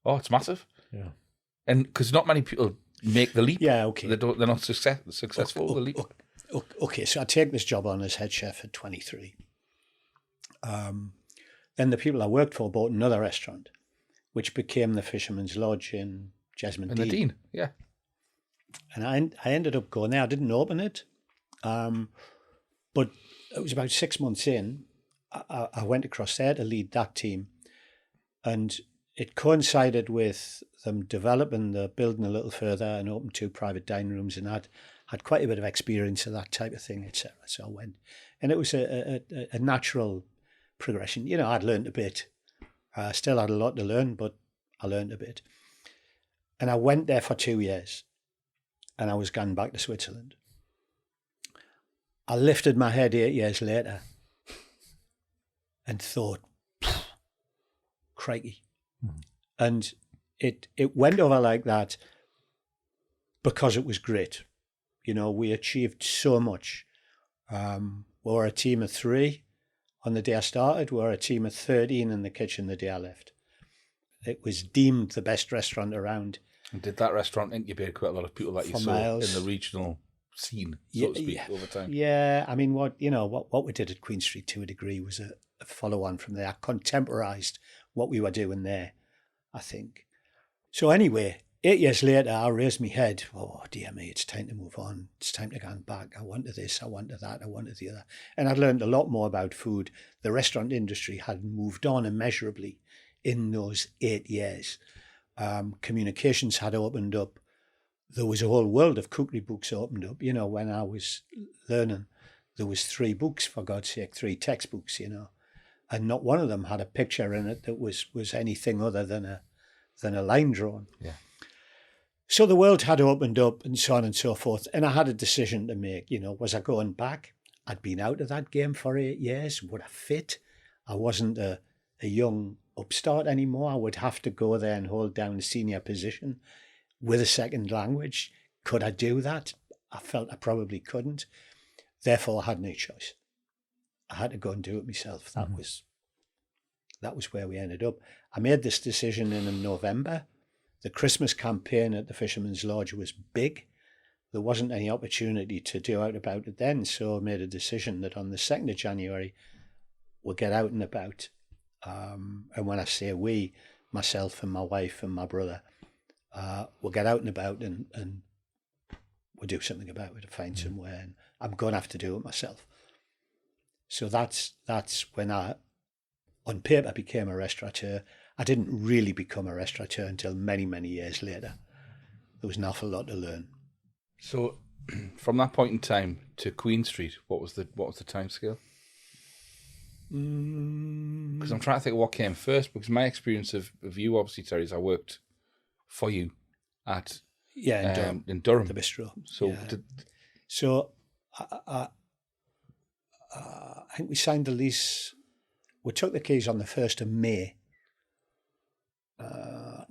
Oh, it's massive. Yeah. And because not many people make the leap. Yeah, okay. They're not successful with the leap. Okay, so I take this job on as head chef at 23. Then the people I worked for bought another restaurant, which became the Fisherman's Lodge in Jesmond Dean. And the Dean, yeah. And I ended up going there. I didn't open it, but it was about 6 months in. I went across there to lead that team, and it coincided with them developing the building a little further and opened 2 private dining rooms, and I'd had quite a bit of experience of that type of thing, etc. So I went, and it was a natural progression. You know, I'd learned a bit. I still had a lot to learn, but I learned a bit. And I went there for 2 years, and I was going back to Switzerland. I lifted my head 8 years later and thought, crikey. Mm-hmm. And it went over like that because it was great. You know, we achieved so much. We were a team of 3 on the day I started. We were a team of 13 in the kitchen the day I left. It was deemed the best restaurant around. And did that restaurant incubate quite a lot of people that you saw in the regional scene, so to speak, over time? Yeah, I mean, what we did at Queen Street to a degree was a follow-on from there. Contemporised what we were doing there, I think. So anyway, 8 years later, I raised my head. Oh, dear me, it's time to move on. It's time to go back. I wanted this, I wanted that, I wanted the other. And I'd learned a lot more about food. The restaurant industry had moved on immeasurably in those 8 years. Communications had opened up. There was a whole world of cookery books opened up. You know, when I was learning, there was 3 books, for God's sake, 3 textbooks, you know. And not one of them had a picture in it that was anything other than a line drawn. Yeah. So the world had opened up and so on and so forth. And I had a decision to make, you know, was I going back? I'd been out of that game for 8 years. Would I fit? I wasn't a young upstart anymore. I would have to go there and hold down a senior position with a second language. Could I do that? I felt I probably couldn't. Therefore, I had no choice. I had to go and do it myself. That was where we ended up. I made this decision in November. The Christmas campaign at the Fisherman's Lodge was big. There wasn't any opportunity to do out about it then, so I made a decision that on the 2nd of January, we'll get out and about. And when I say we, myself and my wife and my brother, we'll get out and about and we'll do something about it, find somewhere. And I'm going to have to do it myself. So that's when I, on paper, became a restaurateur. I didn't really become a restaurateur until many, many years later. There was an awful lot to learn. So, from that point in time to Queen Street, what was the time scale? Because I'm trying to think of what came first. Because my experience of you, obviously, Terry, is I worked for you at in Durham, the bistro. So, I think we signed the lease. We took the keys on the 1st of May.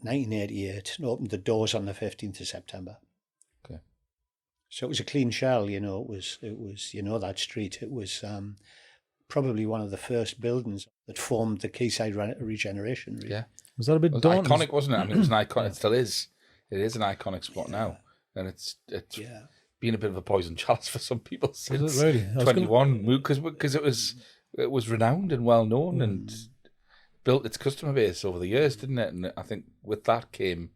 1988, and opened the doors on the 15th of September. Okay. So it was a clean shell, you know. It was you know, that street. It was probably one of the first buildings that formed the Quayside regeneration. Really. Yeah. Was that a bit daunting? Iconic, wasn't it? I mean, it was an icon. It still is. It is an iconic spot now, and it's been a bit of a poison chalice for some people since really? 21, because it was renowned and well known and built its customer base over the years, didn't it? And I think with that came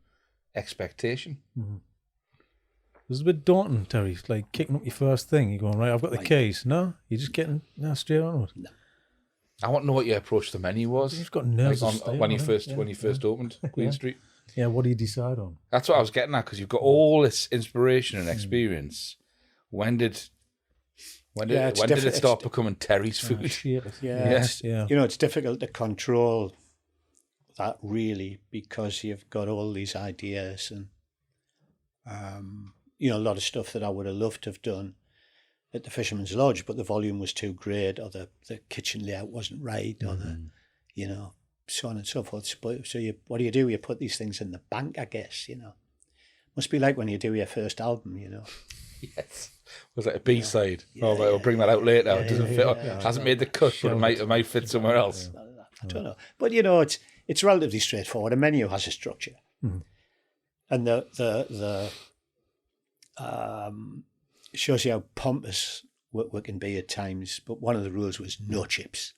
expectation. Mm-hmm. It was a bit daunting, Terry. Like kicking up your first thing. You're going, right, I've got the keys. No, you're just getting straight on with it. No. I want to know what your approach to the menu was. You've got nerves when you first opened Queen Street. Yeah, what do you decide on? That's what I was getting at, because you've got all this inspiration and experience. When did it start becoming Terry's food? You know, it's difficult to control that really, because you've got all these ideas and you know, a lot of stuff that I would have loved to have done at the Fisherman's Lodge, but the volume was too great, or the kitchen layout wasn't right, or you know, so on and so forth. So what do? You put these things in the bank, I guess, you know. Must be like when you do your first album, you know. Yes. Was it a B-side? I'll bring that out later. It doesn't fit. Hasn't made the cut, but it might fit somewhere else. I don't know. But, you know, it's relatively straightforward. A menu has a structure. And the shows you how pompous we can be at times. But one of the rules was no chips.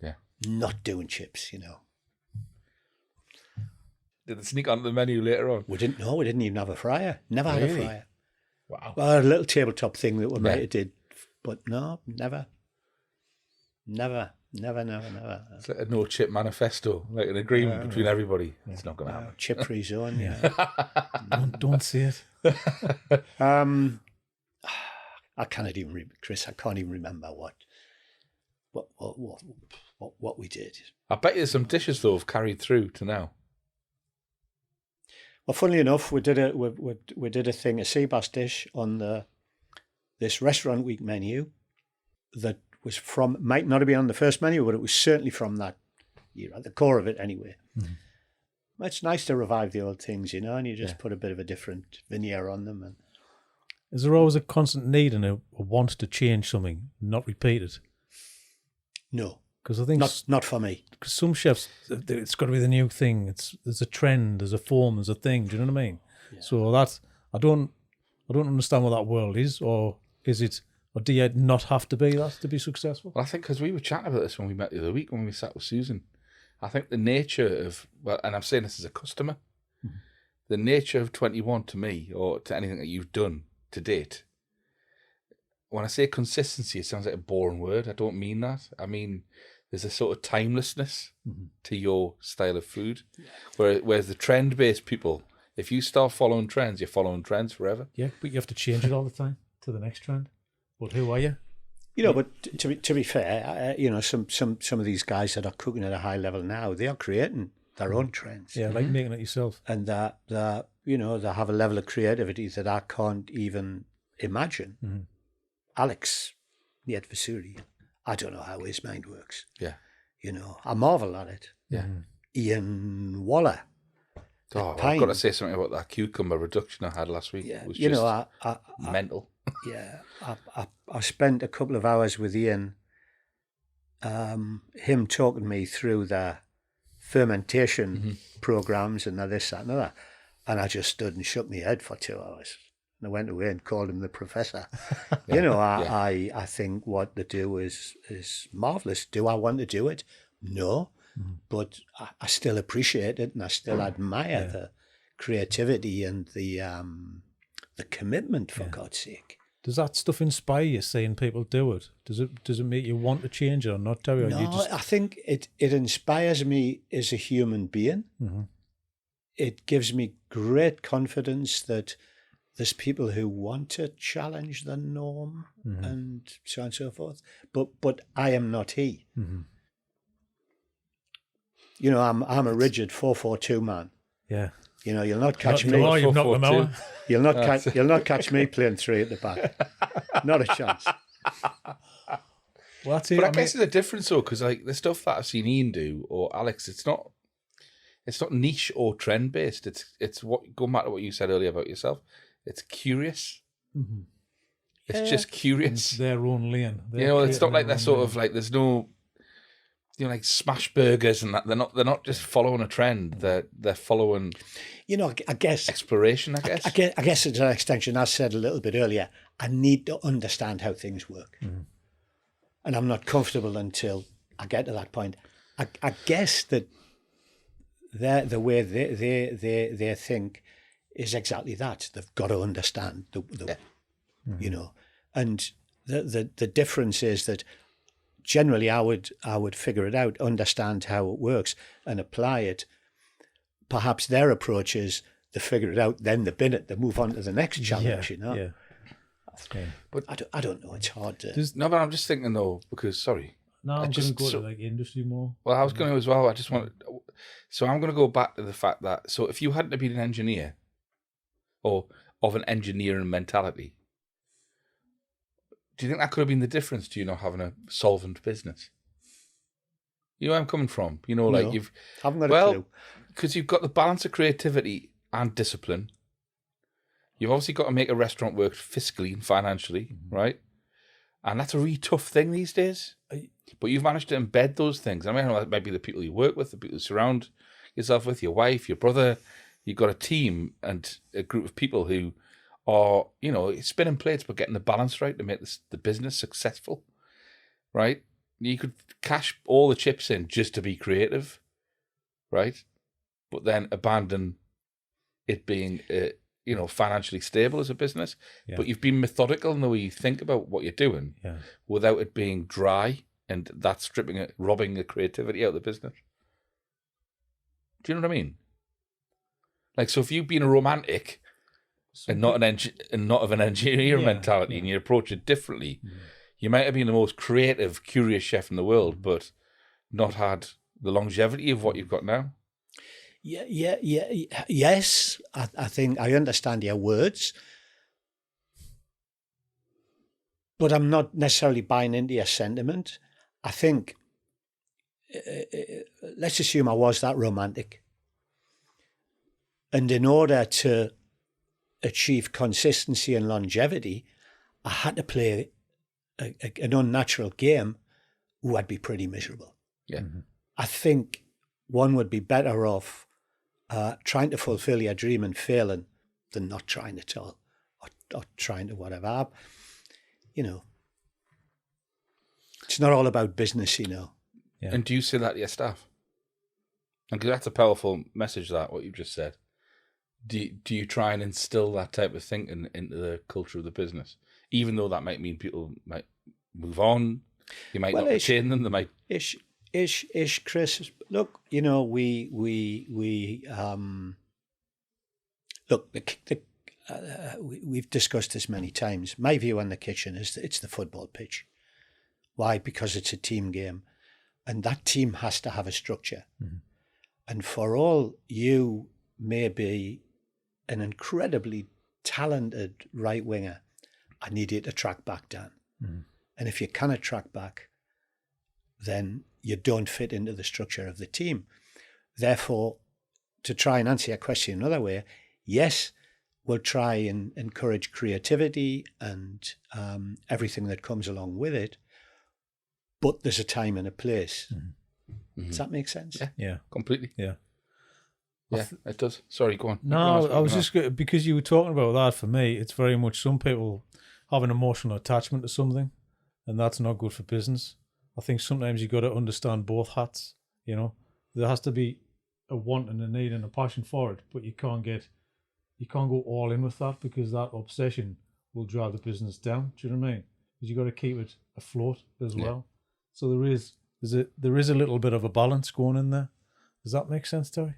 Yeah. Not doing chips, you know. Did it sneak onto the menu later on? We didn't even have a fryer. Never had a fryer. Wow. Well, a little tabletop thing that we might have did, but no, never. It's like a no chip manifesto, like an agreement between everybody. It's not going to happen. Chip free zone, Don't say it. I can't even, Chris. I can't even remember what we did. I bet you some dishes though have carried through to now. Well, funnily enough, we did a thing, a sea bass dish on this restaurant week menu that was might not have been on the first menu, but it was certainly from that year, at the core of it anyway. It's nice to revive the old things, you know, and you just put a bit of a different veneer on them. And is there always a constant need and a want to change something, not repeat it? No. Because I think not for me. Because some chefs, it's got to be the new thing. There's a trend, there's a form, there's a thing. Do you know what I mean? Yeah. So I don't understand what that world is, or is it? Or do you not have to be that to be successful? Well, I think because we were chatting about this when we met the other week when we sat with Susan. I think the nature of and I'm saying this as a customer, the nature of 21 to me, or to anything that you've done to date, when I say consistency, it sounds like a boring word. I don't mean that. I mean, there's a sort of timelessness to your style of food. Whereas the trend-based people, if you start following trends, you're following trends forever. Yeah, but you have to change it all the time to the next trend. Well, who are you? You know, but to be fair, you know, some of these guys that are cooking at a high level now, they are creating their own trends. Yeah, like making it yourself. And that you know, they have a level of creativity that I can't even imagine. Mm-hmm. Alex, the adversary, I don't know how his mind works. Yeah. You know, I marvel at it. Yeah. Ian Waller. Oh, I've got to say something about that cucumber reduction I had last week. Yeah, It was you just know, mental. Yeah, I spent a couple of hours with Ian, him talking me through the fermentation programs and this, that, and that. And I just stood and shook my head for 2 hours. And I went away and called him the professor. You know, I think what they do is marvellous. Do I want to do it? No. But I still appreciate it, and I still admire the creativity and the commitment, for God's sake. Does that stuff inspire you, seeing people do it? Does it make you want to change it or not, Terry? Or No, I think it inspires me as a human being. Mm-hmm. It gives me great confidence that there's people who want to challenge the norm and so on and so forth. But I am not he. Mm-hmm. You know, I'm a rigid 4-4-2 man. Yeah. You know, you'll not catch me. You've knocked them out. You'll not catch me playing 3 at the back. Not a chance. Well, that's it. But I guess there's a difference though, because like the stuff that I've seen Ian do or Alex, it's not niche or trend based. It's what, going back to what you said earlier about yourself. It's curious. Mm-hmm. It's just curious. It's their own lane. You know, it's not like they're sort of like there's no, you know, like smash burgers and that. They're not just following a trend. They're following. You know, I guess exploration. I guess. I guess it's an extension. I said a little bit earlier. I need to understand how things work, and I'm not comfortable until I get to that point. I guess that the way they think is exactly that. They've got to understand you know, and the difference is that generally I would figure it out, understand how it works, and apply it. Perhaps their approach is they figure it out, then they bin it, they move on to the next challenge. You know. Yeah. But I don't know. It's hard to. No, but I'm just thinking though, because sorry. No, I'm going to go to like industry more. Well, I was going to as well. I just want. So I'm going to go back to the fact that if you hadn't been an engineer, or of an engineering mentality, do you think that could have been the difference to you not having a solvent business? You know where I'm coming from? You know, like No, you've haven't got a clue. because you've got the balance of creativity and discipline. You've obviously got to make a restaurant work fiscally and financially, right? And that's a really tough thing these days. But you've managed to embed those things. I mean, it might be the people you work with, the people you surround yourself with, your wife, your brother. You've got a team and a group of people who are, you know, spinning plates but getting the balance right to make the business successful, right? You could cash all the chips in just to be creative, right? But then abandon it being, you know, financially stable as a business. Yeah. But you've been methodical in the way you think about what you're doing without it being dry and that's robbing the creativity out of the business. Do you know what I mean? Like, so if you've been a romantic and not of an engineer mentality and you approach it differently, you might have been the most creative, curious chef in the world, but not had the longevity of what you've got now. Yes, I think I understand your words, but I'm not necessarily buying into your sentiment. I think, let's assume I was that romantic. And in order to achieve consistency and longevity, I had to play an unnatural game, I'd be pretty miserable. Yeah. I think one would be better off trying to fulfill your dream and failing than not trying at all, or trying to whatever. You know, it's not all about business, you know. Yeah. And do you say that to your staff? Because that's a powerful message, that, what you've just said. do you try and instill that type of thinking into the culture of the business, even though that might mean people might move on, you might not retain them, they might ish, Chris. Look, you know, we look. We've discussed this many times. My view on the kitchen is that it's the football pitch. Why? Because it's a team game, and that team has to have a structure. Mm-hmm. And for all you may be an incredibly talented right winger, I need you to track back, Dan. Mm-hmm. And if you cannot track back, then you don't fit into the structure of the team. Therefore, to try and answer your question another way, yes, we'll try and encourage creativity and everything that comes along with it, but there's a time and a place. Mm-hmm. Does that make sense? Yeah, completely. Yeah. Yeah, it does. Sorry, go on. No, I was just, because you were talking about that, for me, it's very much some people have an emotional attachment to something, and that's not good for business. I think sometimes you've got to understand both hats, you know. There has to be a want and a need and a passion for it, but you can't go all in with that, because that obsession will drive the business down. Do you know what I mean? Because you've got to keep it afloat as well. So there is a little bit of a balance going in there. Does that make sense, Terry?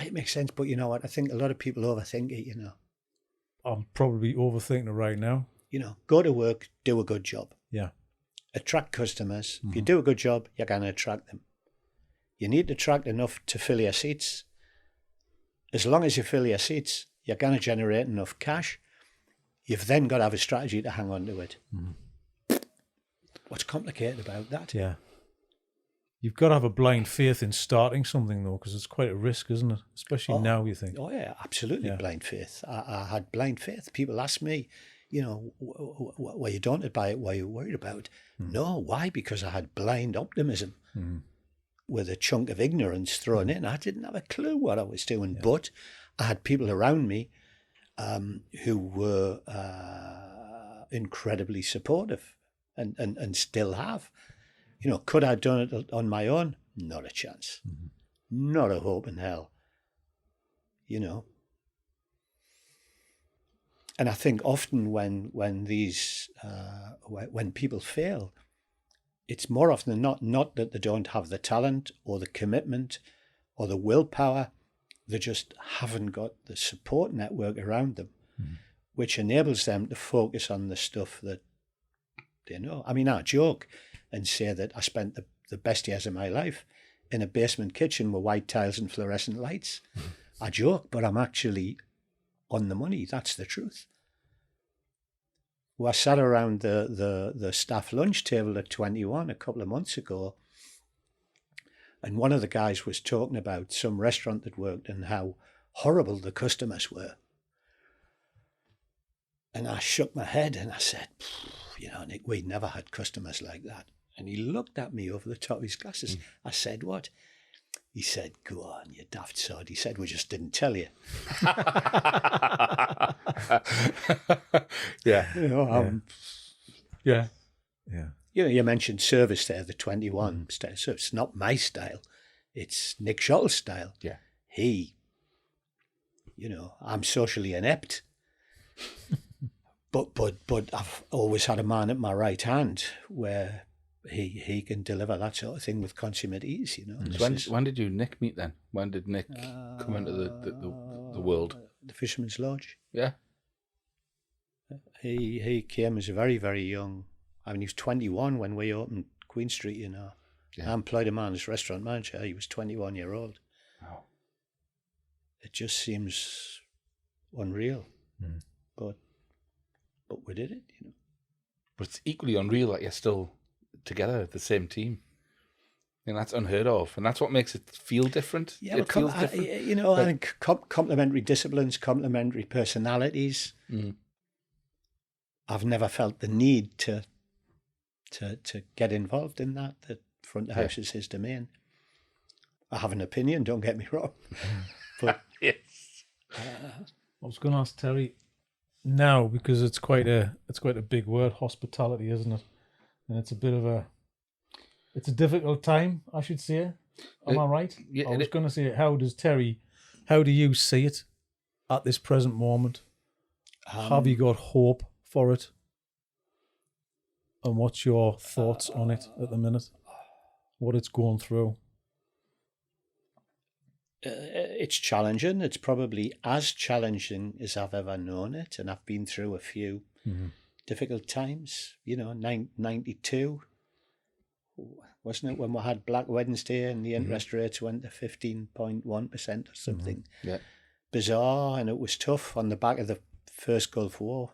It makes sense, but you know what? I think a lot of people overthink it, you know. I'm probably overthinking it right now. You know, go to work, do a good job. Yeah. Attract customers. Mm-hmm. If you do a good job, you're going to attract them. You need to attract enough to fill your seats. As long as you fill your seats, you're going to generate enough cash. You've then got to have a strategy to hang on to it. Mm-hmm. What's complicated about that? Yeah. You've got to have a blind faith in starting something, though, because it's quite a risk, isn't it? Especially now, you think. Oh, yeah, absolutely. Yeah. Blind faith. I had blind faith. People ask me, you know, were you daunted by it? Were you worried about it? Mm. No. Why? Because I had blind optimism with a chunk of ignorance thrown in. I didn't have a clue what I was doing, but I had people around me who were incredibly supportive and still have. You know, could I have done it on my own? Not a chance. Mm-hmm. Not a hope in hell. You know. And I think often when people fail, it's more often than not that they don't have the talent or the commitment or the willpower. They just haven't got the support network around them, which enables them to focus on the stuff that they know. I mean, I joke and say that I spent the best years of my life in a basement kitchen with white tiles and fluorescent lights. I joke, but I'm actually on the money. That's the truth. Well, I sat around the staff lunch table at 21 a couple of months ago, and one of the guys was talking about some restaurant that worked and how horrible the customers were. And I shook my head and I said, you know, Nick, we never had customers like that. And he looked at me over the top of his glasses. I said, what? He said, go on, you daft sod. He said, we just didn't tell you. Yeah. You know, yeah. You know, you mentioned service there, the 21 style. So it's not my style. It's Nick Schottle's style. Yeah. You know, I'm socially inept. But I've always had a man at my right hand where he can deliver that sort of thing with consummate ease, you know. So when did you Nick meet then? When did Nick come into the world? The Fisherman's Lodge. Yeah. He came as a very, very young. I mean, he was 21 when we opened Queen Street, you know. Yeah. I employed a man as restaurant manager. He was 21-year-old. Wow. It just seems unreal. But we did it, you know. But it's equally unreal that you're still together, the same team. And that's unheard of. And that's what makes it feel different. Yeah, it feels different. You know, I think complementary disciplines, complementary personalities. I've never felt the need to get involved in that. The front of the house is his domain. I have an opinion, don't get me wrong. But yes. I was going to ask Terry now, because it's quite a big word, hospitality, isn't it? And it's it's a difficult time, I should say. Am I right? Yeah, I was going to say, how How do you see it at this present moment? Have you got hope for it? And what's your thoughts on it at the minute? What it's going through? It's challenging. It's probably as challenging as I've ever known it. And I've been through a few difficult times. 92, wasn't it, when we had Black Wednesday and the interest rates went to 15.1% or something. Yeah. Bizarre, and it was tough on the back of the first Gulf War.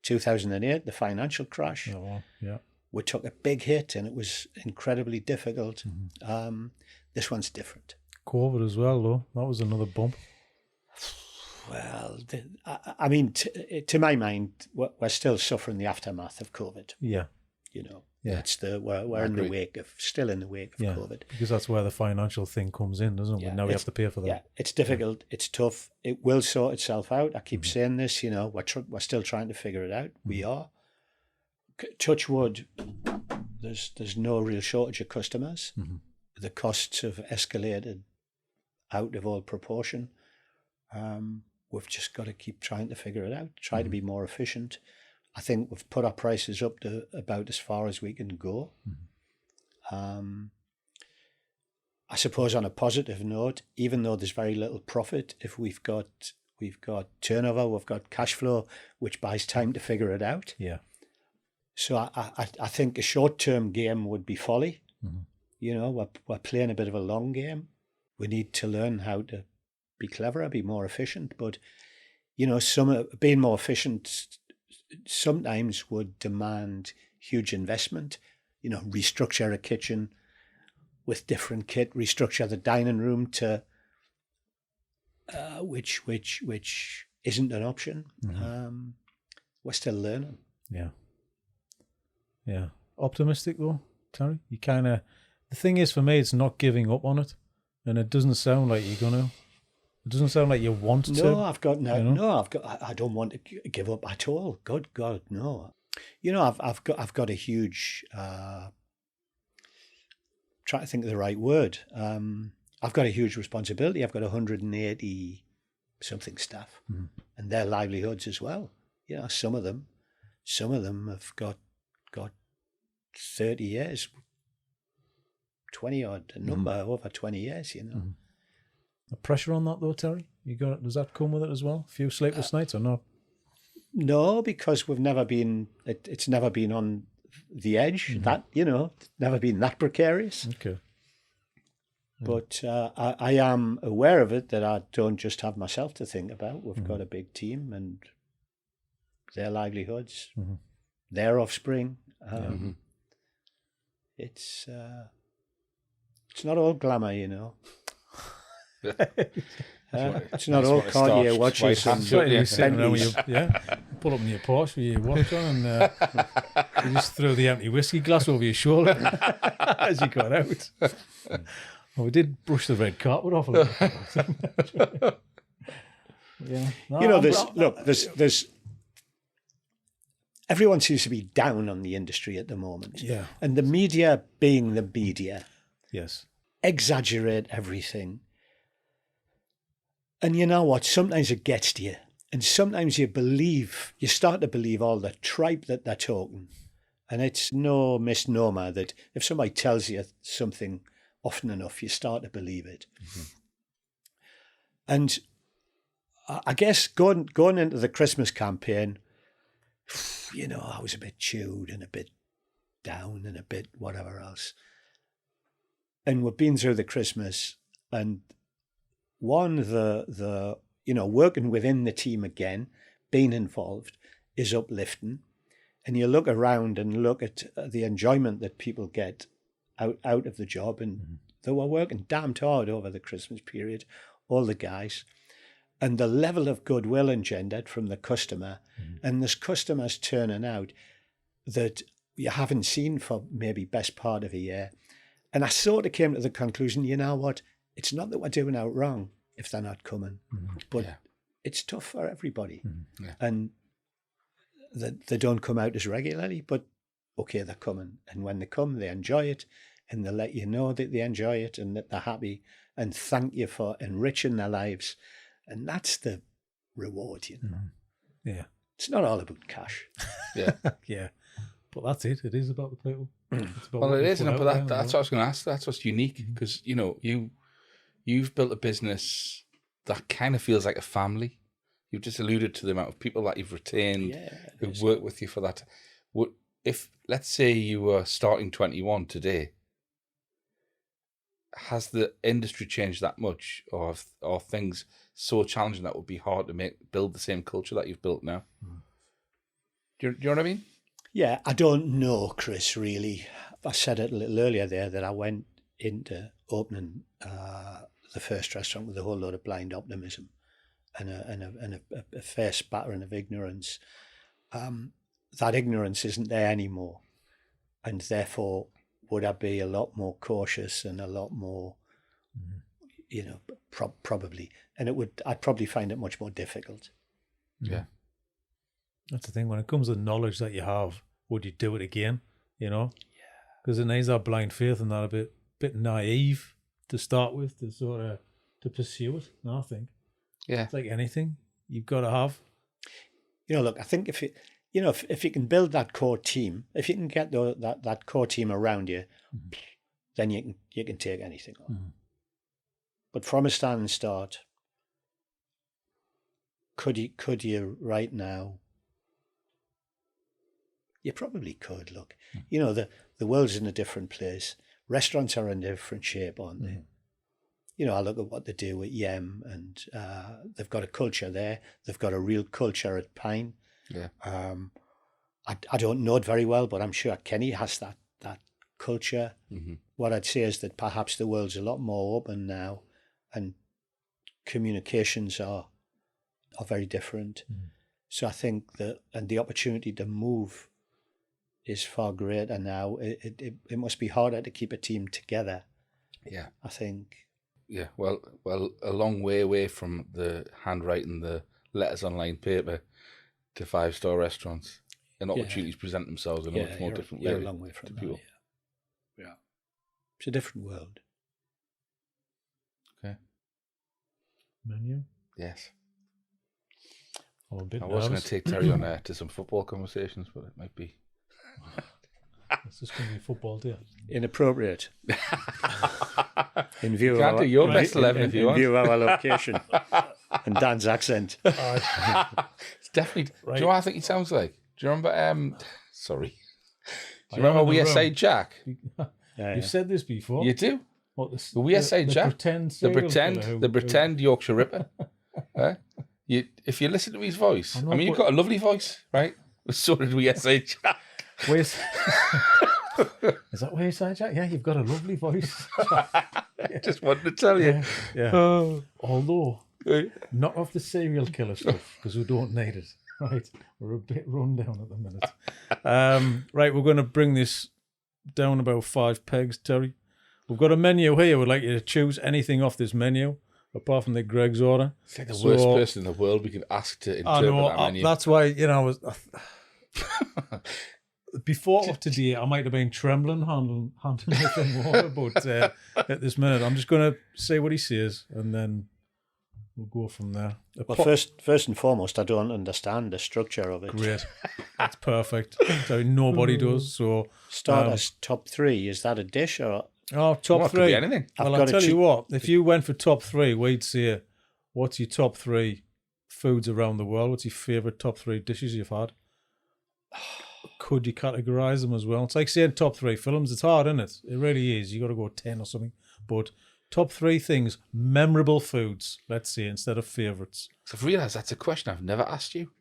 2008, the financial crash. Oh, well, yeah. We took a big hit and it was incredibly difficult. This one's different. COVID as well, though. That was another bump. Well, I mean, to my mind, we're still suffering the aftermath of COVID. Yeah. Yeah. It's we're in the wake of COVID. Because that's where the financial thing comes in, doesn't it? Yeah, Now we have to pay for that. Yeah, it's difficult. It's tough. It will sort itself out. I keep saying this. We're still trying to figure it out. We are. Touch wood. There's no real shortage of customers. The costs have escalated out of all proportion. We've just got to keep trying to figure it out. Try to be more efficient. I think we've put our prices up to about as far as we can go. I suppose on a positive note, even though there's very little profit, if we've got turnover, we've got cash flow, which buys time to figure it out. Yeah. So I think a short-term game would be folly. We're playing a bit of a long game. We need to learn how to be cleverer, be more efficient. But, being more efficient sometimes would demand huge investment. Restructure a kitchen with different kit, restructure the dining room to which isn't an option. We're still learning. Yeah. Optimistic though, Terry? You kind of, the thing is for me, it's not giving up on it, and it doesn't sound like you're gonna. It doesn't sound like you want to. No, I don't want to give up at all. Good God, no. I've got a huge. Try to think of the right word. I've got a huge responsibility. I've got 180 something staff, and their livelihoods as well. Some of them have got 30 years, 20 odd, a number over 20 years. The pressure on that though, Terry? Does that come with it as well? A few sleepless nights or not? No, because we've never been. It's never been on the edge. That never been that precarious. Okay. But I am aware of it, that I don't just have myself to think about. We've got a big team and their livelihoods, their offspring. It's not all glamour, it's not all Cartier watches and pull up in your Porsche with your watch on, and you just throw the empty whiskey glass over your shoulder as you got out. Well, we did brush the red carpet off a little bit. Yeah. No, there's everyone seems to be down on the industry at the moment. Yeah. And the media, being the media, yes, exaggerate everything. And you know what? Sometimes it gets to you. And sometimes you start to believe all the tripe that they're talking. And it's no misnomer that if somebody tells you something often enough, you start to believe it. And I guess going into the Christmas campaign, I was a bit chewed and a bit down and a bit whatever else. And we've been through the Christmas, and the working within the team again, being involved, is uplifting. And you look around and look at the enjoyment that people get out of the job, and they were working damned hard over the Christmas period, all the guys. And the level of goodwill engendered from the customer, and there's customers turning out that you haven't seen for maybe best part of a year. And I sort of came to the conclusion, you know what, it's not that we're doing out wrong if they're not coming, but it's tough for everybody. And they don't come out as regularly, but okay, they're coming. And when they come, they enjoy it, and they let you know that they enjoy it and that they're happy and thank you for enriching their lives. And that's the reward, you know. Yeah. It's not all about cash. Yeah. Yeah. But that's it. It is about the people. It's about Well, what it you is, put and out but there, that's what I was going to ask. That's what's unique because you've built a business that kind of feels like a family. You've just alluded to the amount of people that you've retained who work with you for that. If let's say you were starting 21 today, has the industry changed that much, or are things so challenging that would be hard to build the same culture that you've built now? Do you know what I mean? Yeah, I don't know, Chris, really. I said it a little earlier there that I went into opening the first restaurant with a whole load of blind optimism and a fair spattering of ignorance. That ignorance isn't there anymore. And therefore, would I be a lot more cautious and a lot more, probably. And I'd probably find it much more difficult. Yeah. That's the thing. When it comes to knowledge that you have, would you do it again? You know? Yeah. Because it needs that blind faith and that a bit naive to start with, to pursue it. No, I think. Yeah. It's like anything you've got to have. Look, I think if you can build that core team, if you can get that core team around you, then you can take anything on. But from a standing start, could you right now? You probably could. Look, the world's in a different place. Restaurants are in a different shape, aren't they? I look at what they do at Yem, and they've got a culture there. They've got a real culture at Pine. Yeah. I don't know it very well, but I'm sure Kenny has that culture. What I'd say is that perhaps the world's a lot more open now, and communications are very different. So I think that, and the opportunity to move is far greater now. It must be harder to keep a team together. Yeah. I think. Yeah. Well, a long way away from the handwriting the letters on lined paper to 5-star restaurants, and opportunities present themselves in a much more different way. You're a long way from people. Yeah. It's a different world. Okay. Menu? Yes. I'm a bit I was going to take Terry on to some football conversations, but it might be. It's just going to be football day. Inappropriate. In view You can't do your best 11 if you want. In view of our location and Dan's accent. It's definitely. Right. Do you know what I think he sounds like? Do you remember? Sorry. Do you remember We Say Jack? You've said this before. You do. What, The We Say Jack. The pretend Yorkshire Ripper. If you listen to his voice, I mean, you've got a lovely voice, right? So did We Say Jack. Is that We Say Jack? Yeah, you've got a lovely voice. Just wanted to tell you. Yeah. Although, not off the serial killer stuff, because we don't need it. Right, we're a bit run down at the minute. Right, we're going to bring this down about 5 pegs, Terry. We've got a menu here. We'd like you to choose anything off this menu, apart from the Greg's order. It's like the worst person in the world we could ask to interpret that menu. That's why, before today, I might have been trembling handling the water, but at this minute, I'm just going to say what he says, and then we'll go from there. Well, first and foremost, I don't understand the structure of it. Great. That's perfect. So nobody does. So start as top 3. Is that a dish or? Oh, top 3. Could be anything. Well, I'll tell you what. If you went for top 3, we'd say, what's your top 3 foods around the world? What's your favourite top 3 dishes you've had? Could you categorise them as well? It's like saying top 3 films. It's hard, isn't it? It really is. You got to go 10 or something. But top 3 things, memorable foods, let's say, instead of favourites. So I've realised that's a question I've never asked you.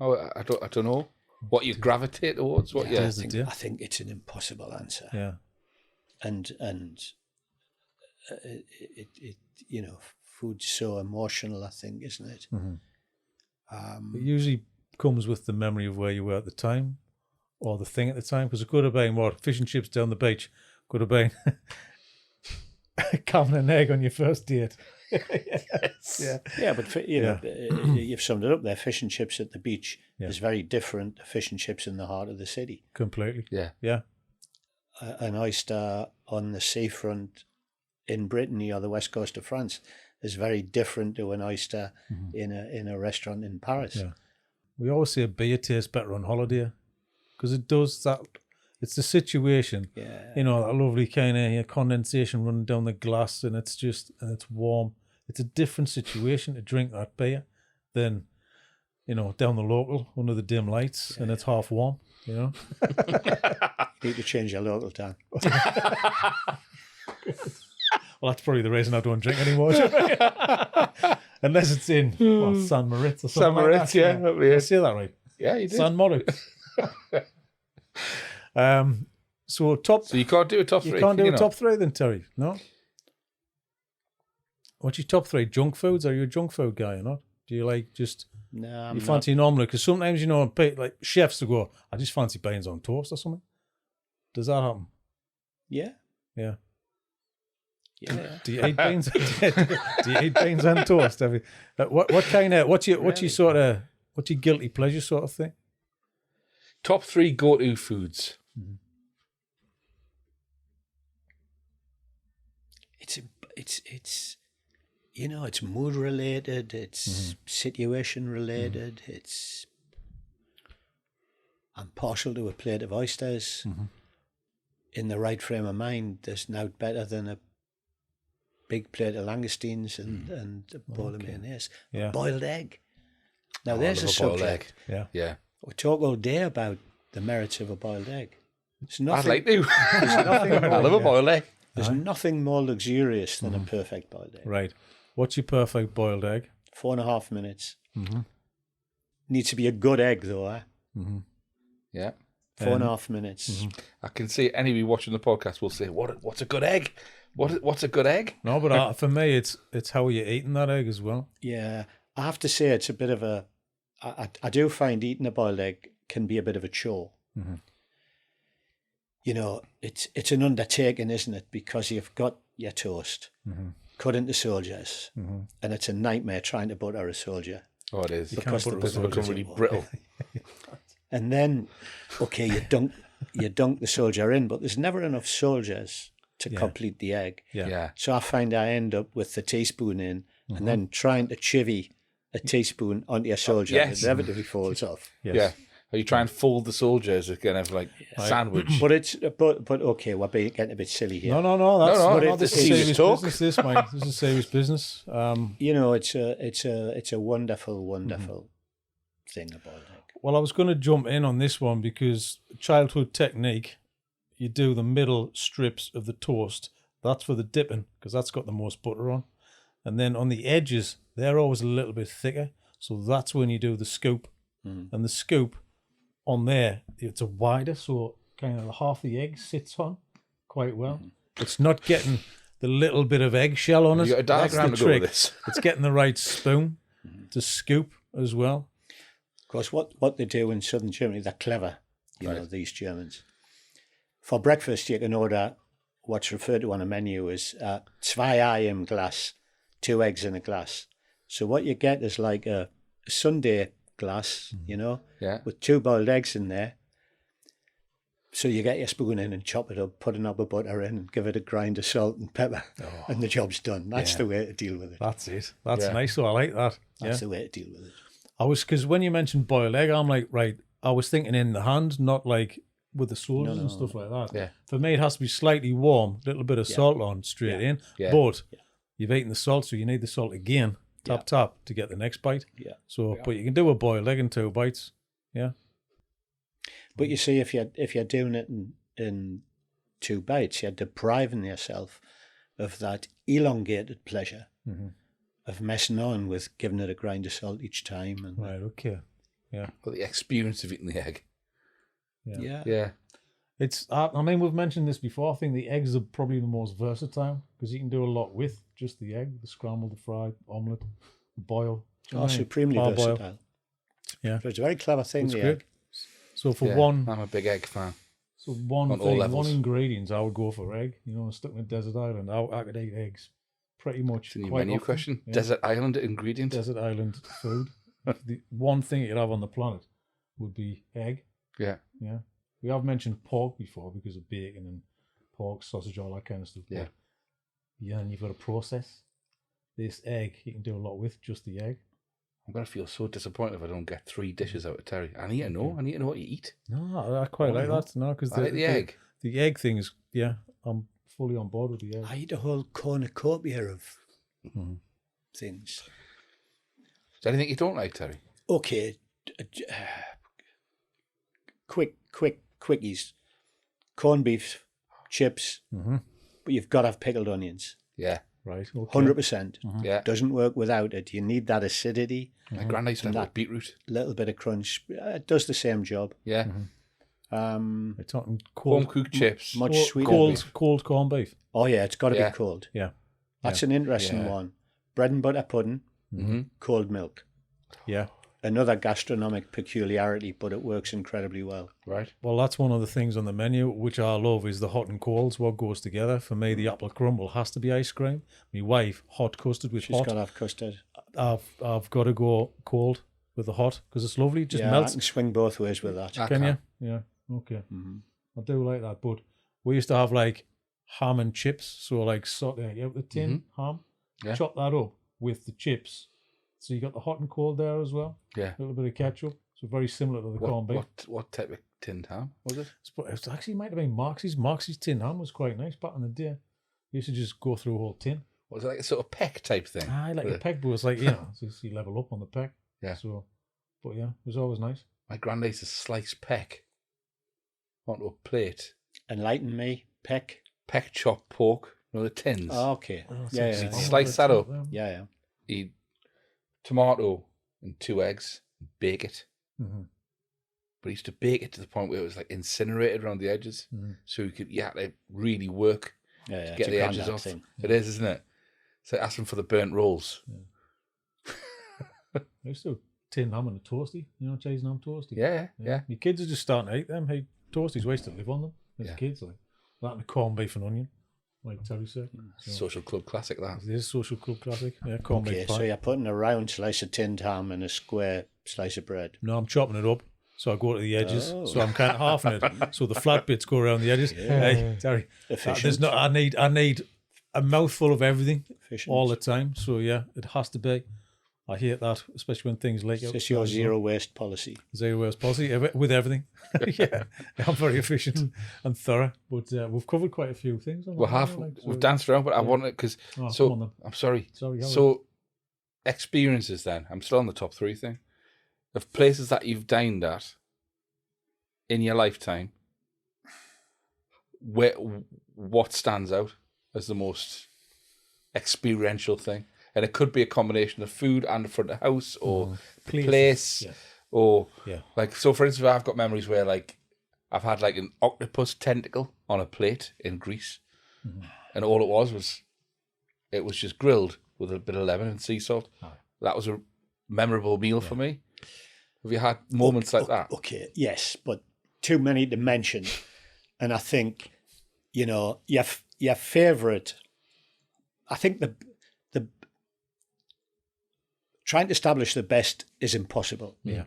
Oh, I don't know what you gravitate towards. What? I think it's an impossible answer. Yeah. And it food's so emotional, I think, isn't it? It usually comes with the memory of where you were at the time, or the thing at the time, because it could have been fish and chips down the beach, could have been carving an egg on your first date. Yes. Yeah, but you've summed it up there. Fish and chips at the beach is very different to fish and chips in the heart of the city. Completely. Yeah. An oyster on the seafront in Brittany or the west coast of France is very different to an oyster in a restaurant in Paris. Yeah. We always say a beer tastes better on holiday because it does that. It's the situation. Yeah. You know, that lovely kind of condensation running down the glass, and it's warm. It's a different situation to drink that beer than, you know, down the local under the dim lights and it's half warm, you know. You need to change your local time. Well, that's probably the reason I don't drink anymore. Unless it's in San Moritz or something. San Moritz, like that. yeah. That'd be Did I it. say that right? Yeah, you did. San Moritz. So you can't do a top 3. You can't do a top 3 then, Terry? No? What's your top 3? Junk foods? Are you a junk food guy or not? Do you like just... No, you fancy an omelette? Because sometimes, you know, like chefs will go, I just fancy beans on toast or something. Does that happen? Yeah. Yeah. Yeah. Do you eat beans? Do you eat beans on toast? What kind of... What's your guilty pleasure sort of thing? Top 3 go-to foods. It's you know, it's mood related, it's situation related, I'm partial to a plate of oysters. In the right frame of mind, there's no better than a big plate of langoustines and a bowl of mayonnaise. Yeah. A boiled egg. Now there's a subject. Yeah. We talk all day about the merits of a boiled egg. I'd like to. I love a boiled egg. There's nothing more luxurious than a perfect boiled egg. Right. What's your perfect boiled egg? 4.5 minutes. Needs to be a good egg, though, eh? Yeah. 4.5 minutes. I can see anybody watching the podcast will say, "What's a good egg? What's a good egg?" No, but for me, it's how you're eating that egg as well. Yeah, I have to say it's a bit of a. I do find eating a boiled egg can be a bit of a chore. You know, it's an undertaking, isn't it? Because you've got your toast cut into soldiers, and it's a nightmare trying to butter a soldier. Oh, it is. Because It becomes really brittle. And then, okay, you dunk the soldier in, but there's never enough soldiers to complete the egg. Yeah. So I find I end up with the teaspoon in, and then trying to chivvy a teaspoon onto a soldier. Yes. It inevitably falls off. Yes. Yeah. Or you try and fold the soldiers as kind of like sandwich. But okay, we're getting a bit silly here. No. That's No, not this this is serious talk. business. This, mate. This is serious business. You know, it's a wonderful thing about it. Well, I was going to jump in on this one because childhood technique, you do the middle strips of the toast. That's for the dipping because that's got the most butter on. And then on the edges, they're always a little bit thicker. So that's when you do the scoop. And the scoop on there, it's a wider, so kind of half the egg sits on quite well. It's not getting the little bit of eggshell on it. You got a diagram That's to the go with trick. this. It's getting the right spoon to scoop as well. Of course, what they do in southern Germany, they're clever, you know, these Germans. For breakfast, you can order what's referred to on a menu as 2 Eier im Glas, 2 eggs in a glass. So what you get is like a Sunday glass, you know, with 2 boiled eggs in there. So you get your spoon in and chop it up, put a knob of butter in and give it a grind of salt and pepper and the job's done. That's the way to deal with it. That's it. That's nice. So I like that. That's the way to deal with it. Because when you mentioned boiled egg, I'm like, right, I was thinking in the hand, not like with the soldiers and stuff like that. Yeah. For me, it has to be slightly warm, a little bit of salt on straight in. Yeah. But you've eaten the salt, so you need the salt again, tap, to get the next bite. Yeah. So, but you can do a boiled egg in 2 bites. Yeah. But you see, if you're doing it in 2 bites, you're depriving yourself of that elongated pleasure of messing on with giving it a grind of salt each time. And Right, okay. Yeah. But the experience of eating the egg. Yeah. It's, I mean, we've mentioned this before. I think the eggs are probably the most versatile because you can do a lot with just the egg, the scrambled, the fried, omelette, the boil. Do you know what I mean? supremely Parboil. versatile. Yeah. So it's a very clever thing, It's the great. egg. So for Yeah. one, I'm a big egg fan. one on all thing, levels. one ingredient, I would go for egg. You know, stuck in a desert island, I could eat eggs pretty much. It's a new quite menu often. question. Yeah. Desert island ingredient. Desert island food. The one thing you could have on the planet would be egg. Yeah. Yeah. We have mentioned pork before because of bacon and pork, sausage, all that kind of stuff. Yeah. Yeah, and you've got to process this egg. You can do a lot with just the egg. I'm going to feel so disappointed if I don't get 3 dishes out of Terry. I need to know. I need to know what you eat. No, I quite like that. No, because I like the egg. The egg thing is, yeah, I'm fully on board with the egg. I eat a whole cornucopia of things. Is there anything you don't like, Terry? Okay, quickies, corned beef, chips, but you've got to have pickled onions. Yeah. Right. Okay. 100%. Yeah. Doesn't work without it. You need that acidity, My granddad used to have with beetroot. little bit of crunch. It does the same job. Yeah. We're talking Home cold, cooked chips. Much sweeter. cold corned beef. Oh yeah, it's got to Yeah. be cold. Yeah. That's an interesting one. Bread and butter pudding, cold milk. Yeah. Another gastronomic peculiarity, but it works incredibly well. Right. Well, that's one of the things on the menu, which I love, is the hot and colds, what goes together. For me, the apple crumble has to be ice cream. My wife, hot custard with She's hot. got to have custard. I've got to go cold with the hot, because it's lovely. It just Yeah, I melts. can swing both ways with that. I Can can. you? Yeah. Okay. I do like that. But we used to have like ham and chips. So like saute out the tin ham, Yeah. chop that up with the chips. So you got the hot and cold there as well. Yeah. A little bit of ketchup. So very similar to the corned beef. What type of tinned ham was it? It actually might have been Marx's. Marx's tin ham was quite nice back in the day. You used to just go through a whole tin. Was it like a sort of peck type thing? I like a peck, but it's like, so you level up on the peck. Yeah. So, but yeah, it was always nice. My granddad used to slice peck onto a plate. Enlighten me, peck. Peck chopped pork. You know, the tins. Oh, okay. it's Yeah, like yeah, He'd yeah. slice that up. Yeah, yeah. He'd tomato and 2 eggs, bake it. Mhm. But he used to bake it to the point where it was like incinerated around the edges. So you had to really work Yeah, yeah. to It's get a the edges granddad off. thing. It is, isn't it? So asking for the burnt rolls. I used to tin ham and a toasty, cheese and ham toasty. Yeah. My kids are just starting to eat them. Hey, toasties, we used to live on them as Yeah. kids. Like that and the corned beef and onion, like Terry said. So, Social club classic, that. it is a social club classic. Yeah, corned Okay, beef so pie. you're putting a round slice of tinned ham and a square slice of bread. No, I'm chopping it up. So I go to the edges. Oh. So I'm kind of halving it. So the flat bits go around the edges. Hey, Terry, Efficient. there's no. I need a mouthful of everything Efficient. all the time. So yeah, it has to be. I hate that, especially when things leak out. It's your zero waste policy. Zero waste policy with everything. Yeah, I'm very efficient and thorough. But we've covered quite a few things. On We'll that, have, like, so- we've danced around, but I want it because, Oh, come on so, then. I'm sorry. Sorry, go So, experiences then, I'm still on the top 3 thing, of places that you've dined at in your lifetime, what stands out as the most experiential thing? And it could be a combination of food and the front of house or the place. Yeah. Or, Yeah. like, so for instance, I've got memories where, like, I've had, like, an octopus tentacle on a plate in Greece. And all it was just grilled with a bit of lemon and sea salt. That was a memorable meal for me. Have you had moments like that? Okay, yes, but too many to mention. And I think, your favourite, I think the trying to establish the best is impossible. Yeah.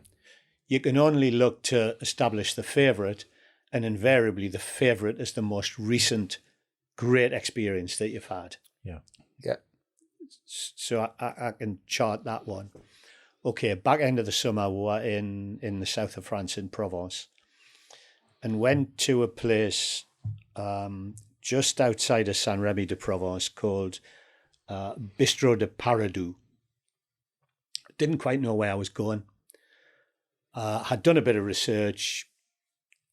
You can only look to establish the favourite, and invariably the favourite is the most recent great experience that you've had. Yeah. Yeah. So I can chart that one. Okay, back end of the summer, we were in the south of France in Provence, and went to a place just outside of Saint-Rémy-de-Provence called Bistro de Paradou. Didn't quite know where I was going. Had done a bit of research.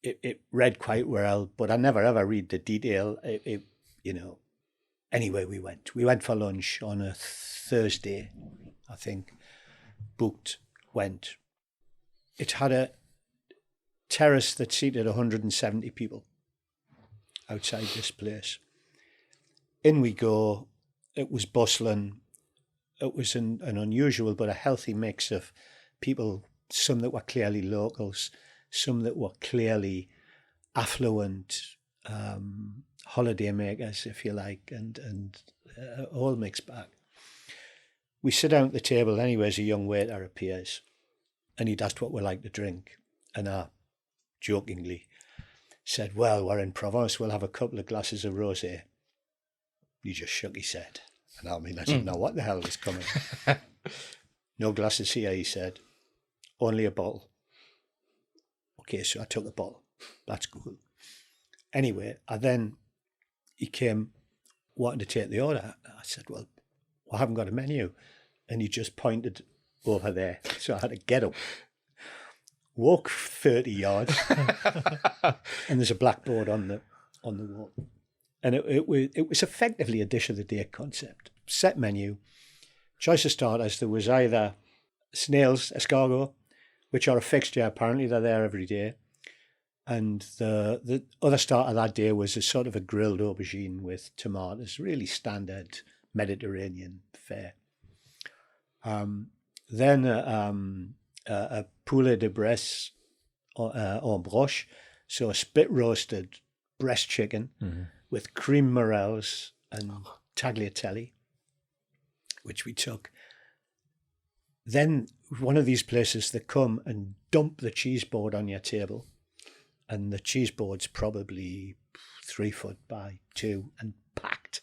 It read quite well, but I never ever read the detail. Anyway, we went. We went for lunch on a Thursday, I think. Booked, went. It had a terrace that seated 170 people outside this place. In we go. It was bustling. It was an unusual but a healthy mix of people, some that were clearly locals, some that were clearly affluent holiday makers, if you like, and all mixed bag. We sit down at the table, anyways, a young waiter appears, and he'd asked what we like to drink, and I jokingly said, well, we're in Provence, we'll have a couple of glasses of rosé. He just shook his head. And I mean, I didn't know what the hell was coming. No glasses here, he said. Only a bottle. Okay, so I took a bottle. That's cool. Anyway, he came wanting to take the order. I said, well, I haven't got a menu. And he just pointed over there. So I had to get up, walk 30 yards, and there's a blackboard on the wall. And it was effectively a dish of the day concept. Set menu, choice of starters. There was either snails, escargot, which are a fixture. Apparently, they're there every day. And the other starter that day was a sort of a grilled aubergine with tomatoes, really standard Mediterranean fare. Then a poulet de Bresse en broche, so a spit roasted breast chicken with cream morels and tagliatelle, which we took. Then one of these places, they come and dump the cheese board on your table, and the cheese board's probably 3 foot by 2 and packed,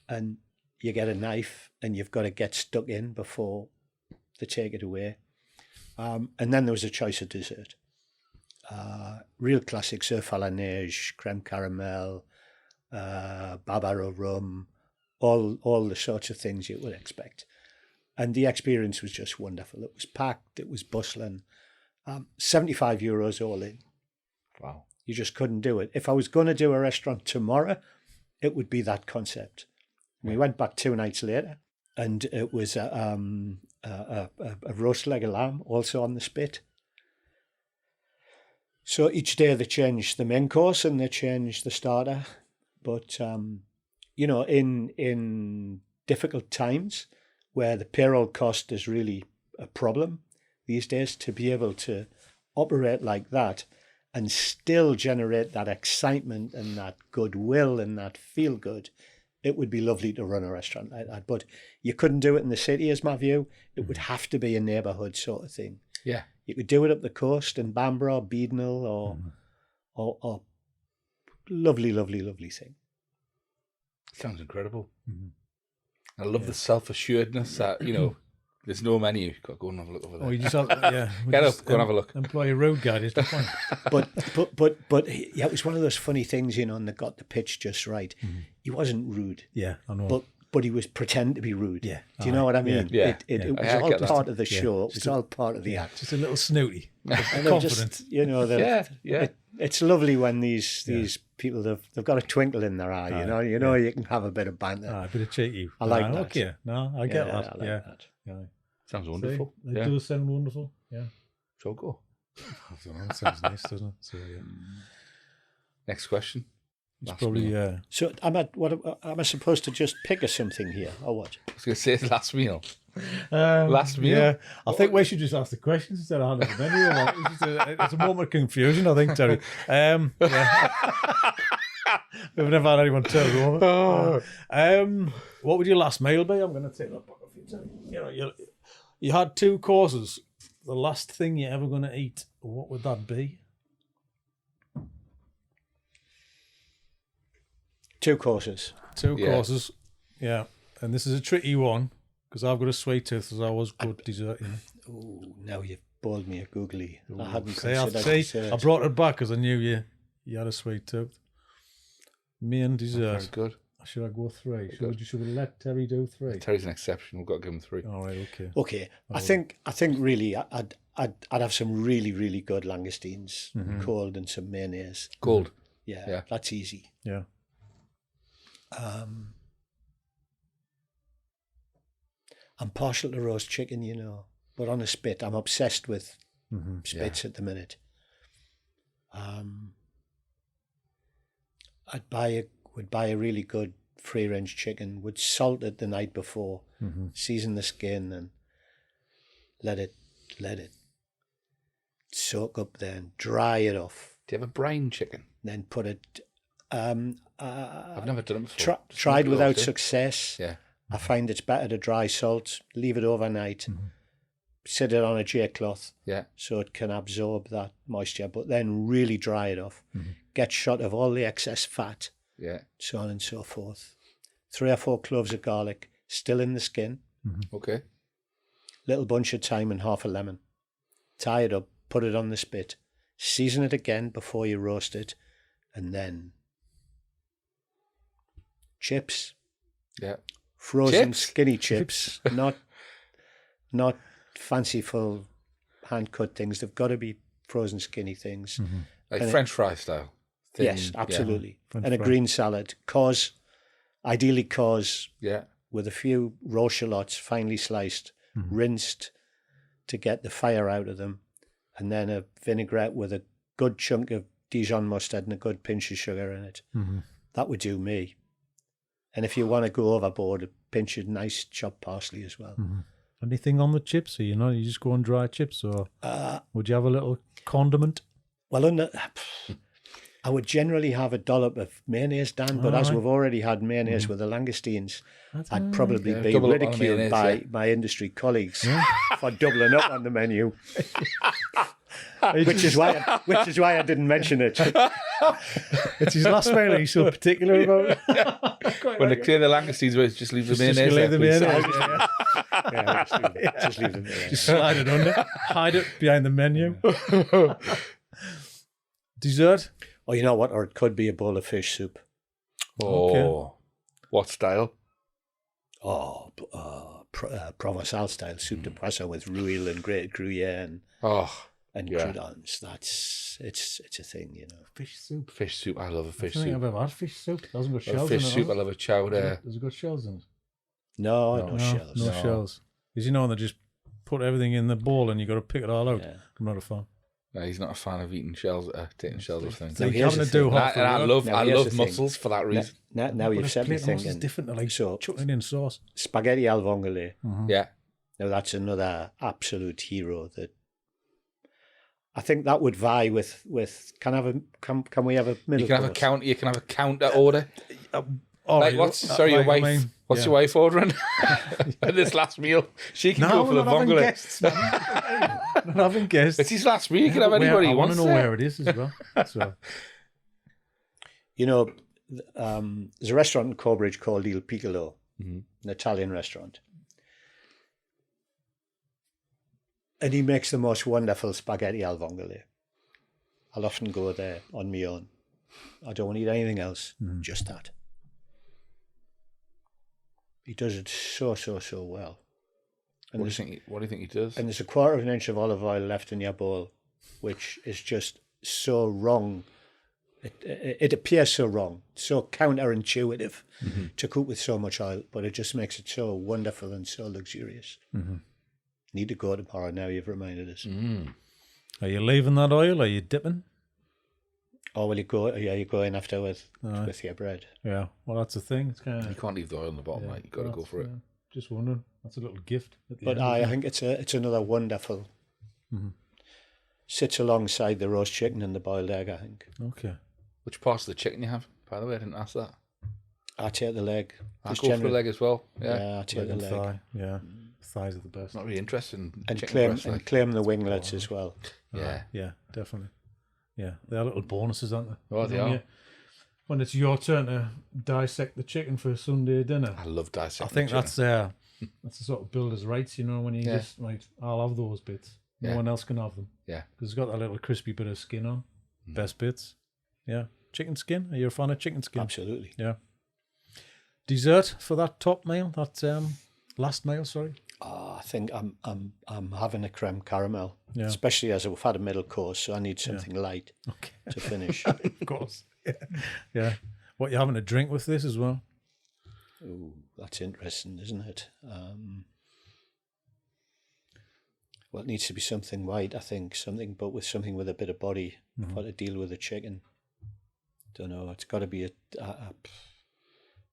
and you get a knife and you've got to get stuck in before they take it away. And then there was a choice of dessert. Real classics, œuf à la neige, crème caramel, barbaro rum, all the sorts of things you would expect. And the experience was just wonderful. It was packed, it was bustling. €75 all in. Wow. You just couldn't do it. If I was going to do a restaurant tomorrow, it would be that concept. We went back 2 nights later, and it was a roast leg of lamb, also on the spit. So each day they changed the main course and they changed the starter. But, in difficult times where the payroll cost is really a problem these days, to be able to operate like that and still generate that excitement and that goodwill and that feel good, it would be lovely to run a restaurant like that. But you couldn't do it in the city, is my view. It would have to be a neighbourhood sort of thing. Yeah. You could do it up the coast in Bamborough or Beadnell or lovely, lovely, lovely thing. Sounds incredible. I love the self-assuredness that, there's no menu. You've got to go and have a look over there. Oh, you just have, Get up, go and have a look. Employ a road guide is the point. But yeah, it was one of those funny things, and they got the pitch just right. He wasn't rude. Yeah, I know. But he was pretending to be rude. Yeah. Do you know what I mean? Yeah. It was all part of the show. It was all part of the act. Just a little snooty. And Confident. It's lovely when these people, they've got a twinkle in their eye, you can have a bit of banter. A bit of cheeky. I like that. Okay. No, I get that. I like that. Yeah. Sounds wonderful. See? It does sound wonderful. Yeah. So go. I don't know. It sounds nice, doesn't it? So, yeah. Next question. It's probably, So am I supposed to just pick something here or what? I was going to say last meal. Last meal? Yeah. I think we should just ask the questions instead of having the menu. It's a moment of confusion, I think, Terry. Yeah. We've never had anyone turn it over. What would your last meal be? I'm going to take that back off you, Terry. You had 2 courses. The last thing you're ever going to eat, what would that be? 2 courses. 2 courses, yeah. And this is a tricky one because I've got a sweet tooth, so I always good dessert. Oh, now you've bowled me a googly. I hadn't See, considered dessert. I brought it back because I knew you had a sweet tooth. Main dessert. Very good. Should I go 3? Should we let Terry do 3? Terry's an exception. We've got to give him 3. All right, okay. Okay, I think really I'd have some really, really good langoustines, cold, and some mayonnaise. Cold. Yeah, that's easy. Yeah. I'm partial to roast chicken, but on a spit. I'm obsessed with spits at the minute. Would buy a really good free range chicken, would salt it the night before, season the skin, and let it soak up, then dry it off. Do you have a brine chicken? Then put it. I've never done it before. Tried without success. Yeah. I find it's better to dry salt, leave it overnight, sit it on a J cloth, Yeah. so it can absorb that moisture, but then really dry it off. get shot of all the excess fat, Yeah. so on and so forth. 3 or 4 cloves of garlic, still in the skin. Okay. Little bunch of thyme and half a lemon. Tie it up, put it on the spit. Season it again before you roast it. And then chips. Yeah. Frozen Chips? skinny chips. Not fanciful hand-cut things. They've got to be frozen skinny things. Like French fry style. Thin, Yes, absolutely. French And a fry. green salad. Ideally cause, Yeah. with a few raw shallots finely sliced, rinsed to get the fire out of them, and then a vinaigrette with a good chunk of Dijon mustard and a good pinch of sugar in it. That would do me. And if you want to go overboard, a pinch of nice chopped parsley as well. Anything on the chips? Or you just go on dry chips, or would you have a little condiment? Well, I would generally have a dollop of mayonnaise, Dan, but as we've already had mayonnaise with the langoustines, I'd probably be double up on ridiculed mayonnaise, by my industry colleagues for doubling up on the menu. which is why I didn't mention it. It's his last meal. He's so particular about it. When they clear the langoustines, just leave the mayonnaise. leave the there, please. mayonnaise. Just leave them there. Just slide it under, hide it behind the menu. Dessert? Or you know what? Or it could be a bowl of fish soup. Oh, what style? Oh, Provençal style soup de poisson with rouille and grated Gruyere and croutons. It's a thing, you know. Fish soup. Fish soup. I love a fish I think soup. I've ever had fish soup. It hasn't got I love shells fish in it. soup. I has it? love a chowder. Has it got shells in it? No shells. No shells. Because when they just put everything in the bowl and you got to pick it all out. Yeah. I'm not a fan. No, he's not a fan of eating shells, taking shells off things. Now, You're here's having the to do thing. half the I work. love mussels for that reason. Now But you've a set me plate mussels is thinking. different to like So- chucking it in sauce. Spaghetti al vongole. Yeah. Now that's another absolute hero that I think that would vie with can we have a middle You can have a course? counter. You can have a counter order. All Like right, your like, wife? I mean, What's yeah. your wife ordering at this last meal? She can go No, for we're the not having vongole. guests, man. We're not having guests. It's his last meal. You can have But anybody I he want to wants. know there. where it is as well. So, You know, there's a restaurant in Corbridge called Il Piccolo, an Italian restaurant. And he makes the most wonderful spaghetti al vongole. I'll often go there on my own. I don't eat anything else, just that. He does it so well. And What do you think he does? and there's a quarter of an inch of olive oil left in your bowl, which is just so wrong. It appears so wrong, so counterintuitive to cook with so much oil, but it just makes it so wonderful and so luxurious. Need to go tomorrow now, you've reminded us. are you leaving that oil? Are you dipping? Or will you go? Yeah, you go in after with your bread. Yeah. Well, that's the thing. It's kind You of. can't leave the oil in the bottom, mate. You've got to go for it. Just wondering. That's a little gift. At the But end, I isn't think it's another wonderful. Sits alongside the roast chicken and the boiled egg. I think it? Okay. Which parts of the chicken you have? By the way, I didn't ask that. I take the leg. I Just go for the generally- leg as well. Yeah. Yeah, I take Leg the and leg. thigh. Yeah. Thighs are the best. Not really interested in And chicken claim breast. Like. claim the winglets as well. Yeah. Yeah, definitely. Yeah, they are little bonuses, aren't they? Oh, they are. When it's your turn to dissect the chicken for Sunday dinner, I love dissecting. I think chicken. that's the sort of builder's rights, when you just like, I'll have those bits. No Yeah. one else can have them. Yeah. Because it's got that little crispy bit of skin on. Best bits. Yeah. Chicken skin. Are you a fan of chicken skin? Absolutely. Yeah. Dessert for that top meal, that last meal, sorry. Oh, I think I'm having a creme caramel, Yeah. especially as we've had a middle course, so I need something light Okay. to finish. Of course. Yeah. What, you having a drink with this as well? Ooh, that's interesting, isn't it? Well, it needs to be something white, I think, but with something with a bit of body for to deal with the chicken. Don't know. It's got to be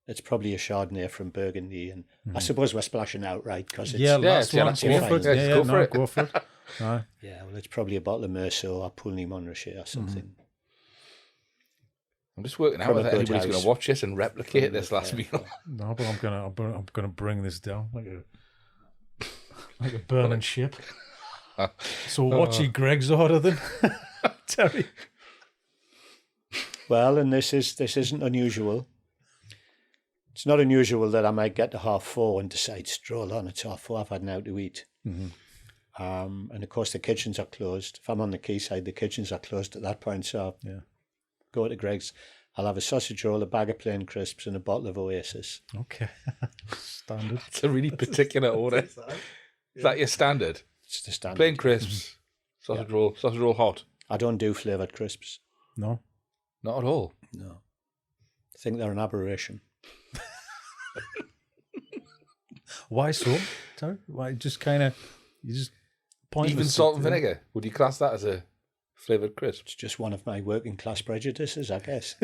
it's probably a Chardonnay from Burgundy, and I suppose we're splashing out, right? Because it's last one. that's Go your for it. fine. Yeah, Go for it. Go for it. Aye. yeah. Well, it's probably a bottle of Merceau or Poulny Montrachet or something. I'm just working out From a whether good anybody's house. going to watch this and replicate this last meal. No, but I'm gonna bring this down like a burning ship. So what's your Greg's order then, Terry? Well, and this isn't unusual. It's not unusual that I might get to 4:30 and decide, stroll on, it's 4:30, I've had now to eat. And of course the kitchens are closed. If I'm on the quayside, the kitchens are closed at that point. So Yeah. go to Greg's. I'll have a sausage roll, a bag of plain crisps, and a bottle of Oasis. Okay. Standard. It's a really particular order. Is that your standard? It's the standard. Plain crisps, sausage roll hot. I don't do flavoured crisps. No. Not at all. No. I think they're an aberration. Why so? Terry? Why just kind of, you just pointless. Even salt and vinegar. Would you class that as a flavoured crisp? It's just one of my working class prejudices, I guess.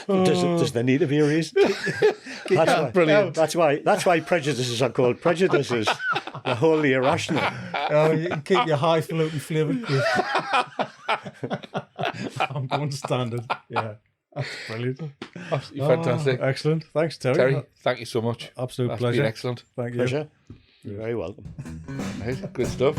Does there need to be a reason? Brilliant. That's why prejudices are called prejudices. They're wholly irrational. Oh, you can keep your highfalutin flavoured crisp. I'm going standard. Yeah. That's brilliant. Absolutely fantastic. Excellent. Thanks, Terry. Terry, thank you so much. Absolute That's pleasure. been excellent. Thank you. Pleasure. You're very welcome. Right, good stuff.